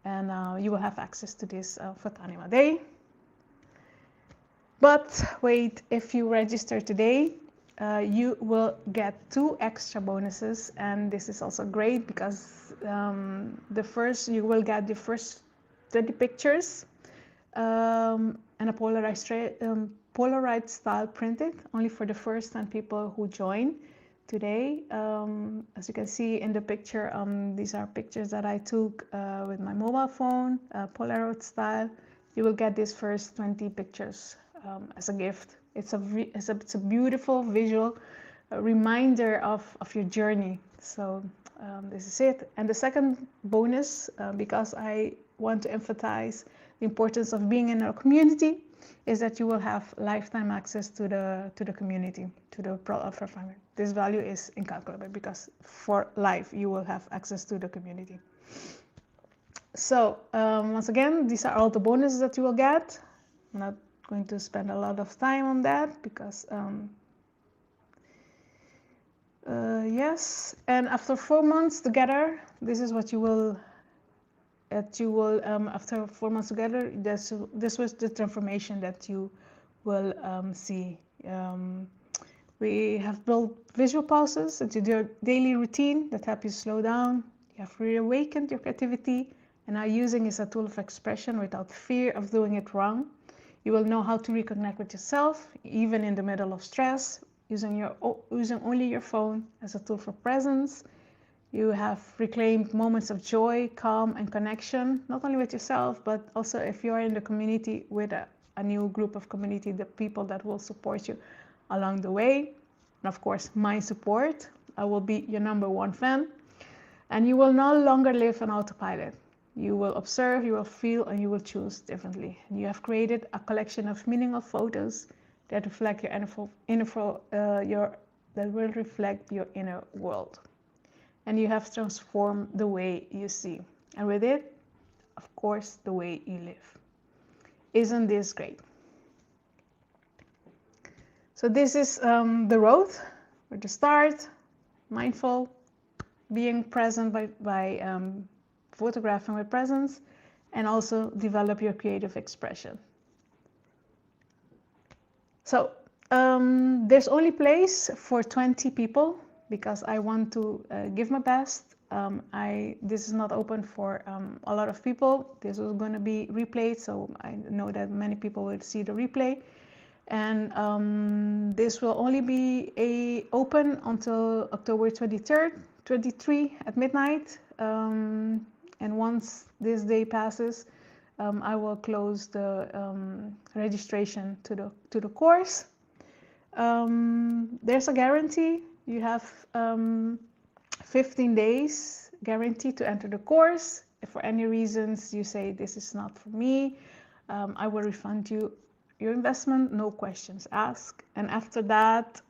And you will have access to this Fotanima Day. But wait, if you register today, you will get 2 extra bonuses, and this is also great, because you will get the first 30 pictures and a Polaroid style printed, only for the first 10 people who join today. As you can see in the picture, these are pictures that I took with my mobile phone, Polaroid style. You will get these first 20 pictures as a gift. It's a beautiful visual reminder of your journey. So this is it. And the second bonus, because I want to emphasize the importance of being in a community, is that you will have lifetime access to the community, to the platform. This value is incalculable, because for life you will have access to the community. So once again, these are all the bonuses that you will get. I'm not going to spend a lot of time on that, because yes. And after 4 months together, this is what you will. After 4 months together, this was the transformation that you will see. We have built visual pauses into your daily routine that help you slow down. You have reawakened your creativity, and are using it as a tool of expression without fear of doing it wrong. You will know how to reconnect with yourself, even in the middle of stress, using only your phone as a tool for presence. You have reclaimed moments of joy, calm, and connection, not only with yourself, but also if you are in the community with a new group of community, the people that will support you along the way. And of course, my support. I will be your #1 fan. And you will no longer live on autopilot. You will observe, you will feel, and you will choose differently. And you have created a collection of meaningful photos that reflect that will reflect your inner world. And you have transformed the way you see. And with it, of course, the way you live. Isn't this great? So this is the road, where to start, mindful, being present by photographing with presence, and also develop your creative expression. So there's only place for 20 people, because I want to give my best. This is not open for a lot of people. This is going to be replayed, so I know that many people will see the replay. And this will only be open until October 23rd, 23 at midnight. And once this day passes, I will close the registration to the course. There's a guarantee. You have 15 days guarantee to enter the course. If for any reasons you say this is not for me, I will refund you your investment, no questions asked. And after that,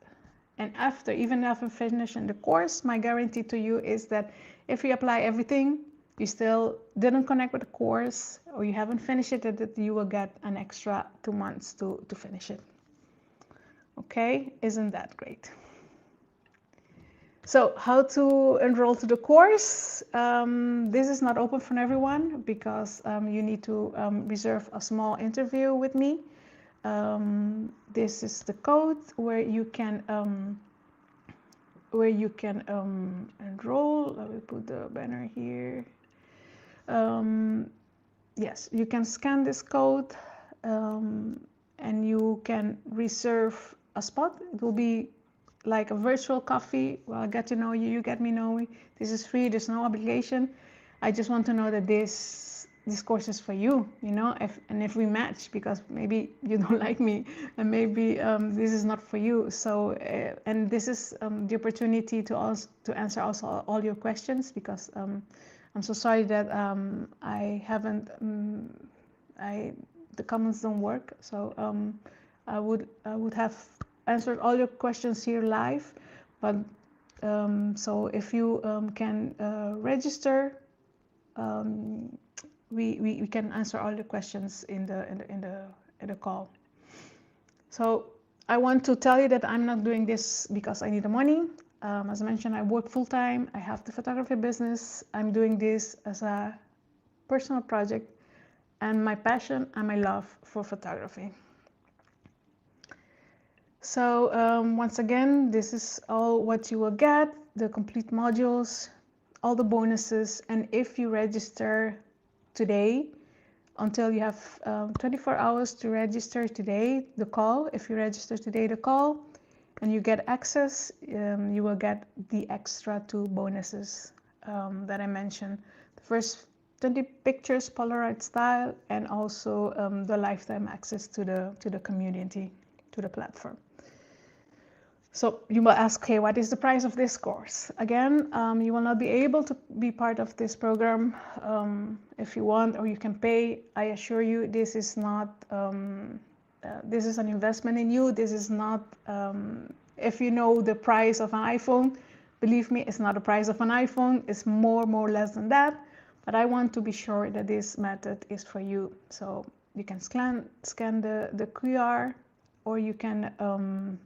even after finishing the course, my guarantee to you is that if you apply everything, you still didn't connect with the course or you haven't finished it, that you will get an extra 2 months to finish it. Okay, isn't that great? So how to enroll to the course? This is not open for everyone because you need to reserve a small interview with me. This is the code where you can enroll. I will put the banner here. Yes, you can scan this code and you can reserve a spot. It will be like a virtual coffee. Well, I get to know you, you get me knowing. This is free, there's no obligation. I just want to know that this course is for you, you know, if we match, because maybe you don't like me and maybe this is not for you. So and this is the opportunity to answer also all your questions, because I'm so sorry that I haven't the comments don't work. So I would have answered all your questions here live, but so if you can register, we can answer all the questions in the call. So I want to tell you that I'm not doing this because I need the money. As I mentioned, I work full-time. I have the photography business. I'm doing this as a personal project and my passion and my love for photography. So once again, this is all what you will get, the complete modules, all the bonuses, and if you register today, until you have 24 hours to register today, the call, if you register today the call, and you get access, you will get the extra 2 bonuses that I mentioned. The first 20 pictures, Polaroid style, and also the lifetime access to the community, to the platform. So you will ask, okay, what is the price of this course? Again, you will not be able to be part of this program if you want, or you can pay. I assure you, this is not, this is an investment in you. This is not, if you know the price of an iPhone, believe me, it's not the price of an iPhone. It's more or less than that. But I want to be sure that this method is for you. So you can scan the QR, or you can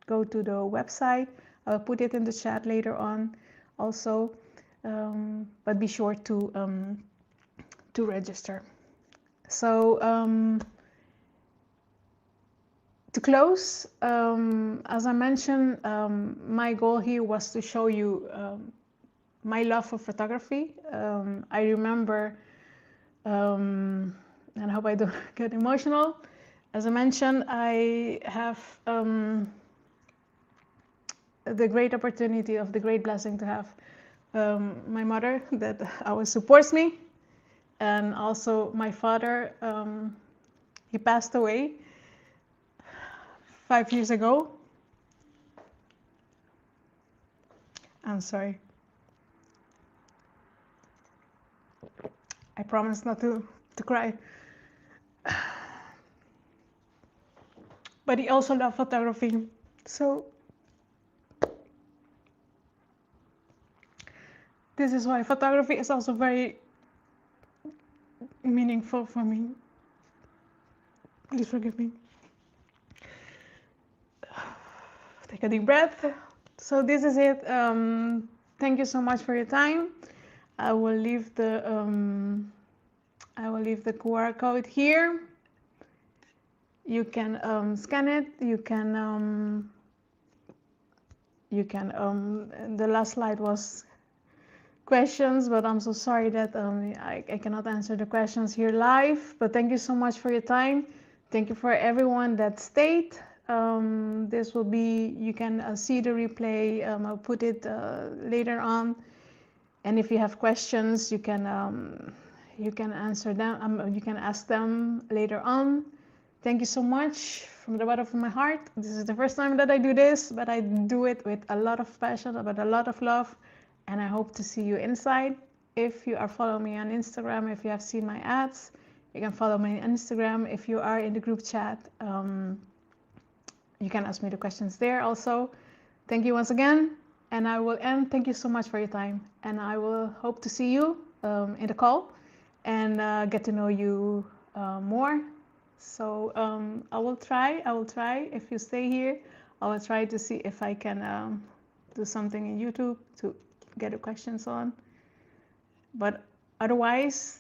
go to the website. I'll put it in the chat later on also, but be sure to register. So to close, as I mentioned, my goal here was to show you my love for photography. I remember, and I hope I don't get emotional. As I mentioned, I have the great opportunity of the great blessing to have my mother that always supports me, and also my father. He passed away 5 years ago. I'm sorry. I promise not to cry. But he also loved photography, so this is why photography is also very meaningful for me. Please forgive me. Take a deep breath. So this is it. Thank you so much for your time. I will leave the QR code here. You can scan it. You can the last slide was questions, but I'm so sorry that I cannot answer the questions here live. But thank you so much for your time. Thank you for everyone that stayed. This will be, you can see the replay. I'll put it later on. And if you have questions, you can answer them. You can ask them later on. Thank you so much from the bottom of my heart. This is the first time that I do this, but I do it with a lot of passion, with a lot of love. And I hope to see you inside. If you are following me on Instagram, if you have seen my ads, you can follow me on Instagram. If you are in the group chat, you can ask me the questions there also. Thank you once again. And I will end. Thank you so much for your time. And I will hope to see you in the call and get to know you more. So I will try. If you stay here, I will try to see if I can do something in YouTube to get the questions on. But otherwise,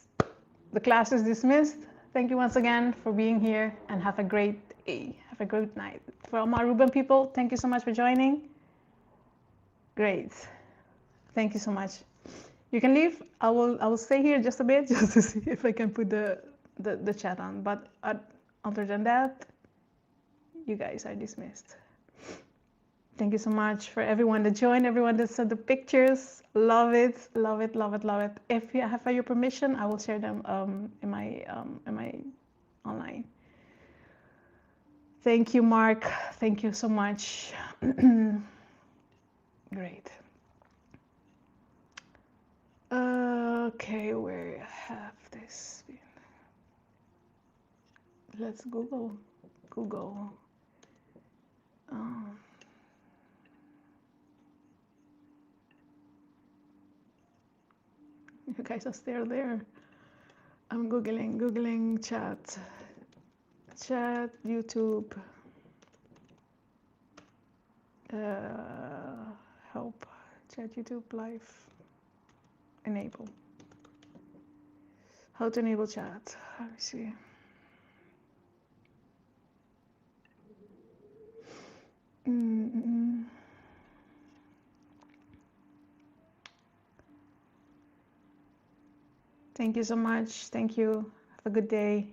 the class is dismissed. Thank you once again for being here, and have a great day. Have a great night. For all my Aruban people, thank you so much for joining. Great. Thank you so much. You can leave. I will stay here just a bit just to see if I can put the chat on. But other than that, you guys are dismissed. Thank you so much for everyone that joined, everyone that sent the pictures. Love it, love it, love it, love it. If you have your permission, I will share them in my online. Thank you, Mark. Thank you so much. Great. Okay, where have this been? Let's Google. You guys are still there. I'm googling chat, YouTube, help, chat, YouTube, live, enable. How to enable chat? Let me see. Thank you so much. Thank you. Have a good day.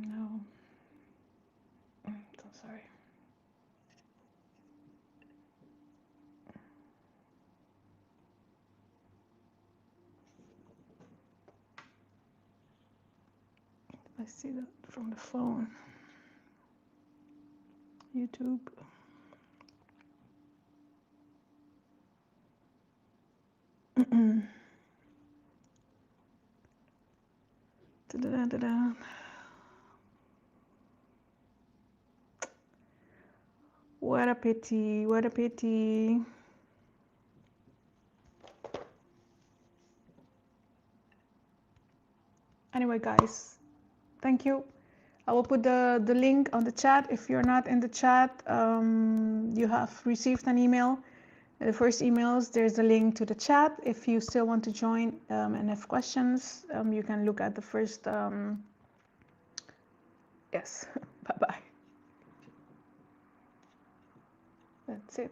No. So sorry. I see that from the phone. YouTube. What a pity, what a pity. Anyway, guys, thank you. I will put the link on the chat. If you're not in the chat, you have received an email. The first emails, there's a link to the chat. If you still want to join and have questions, you can look at the first, yes, bye-bye. That's it.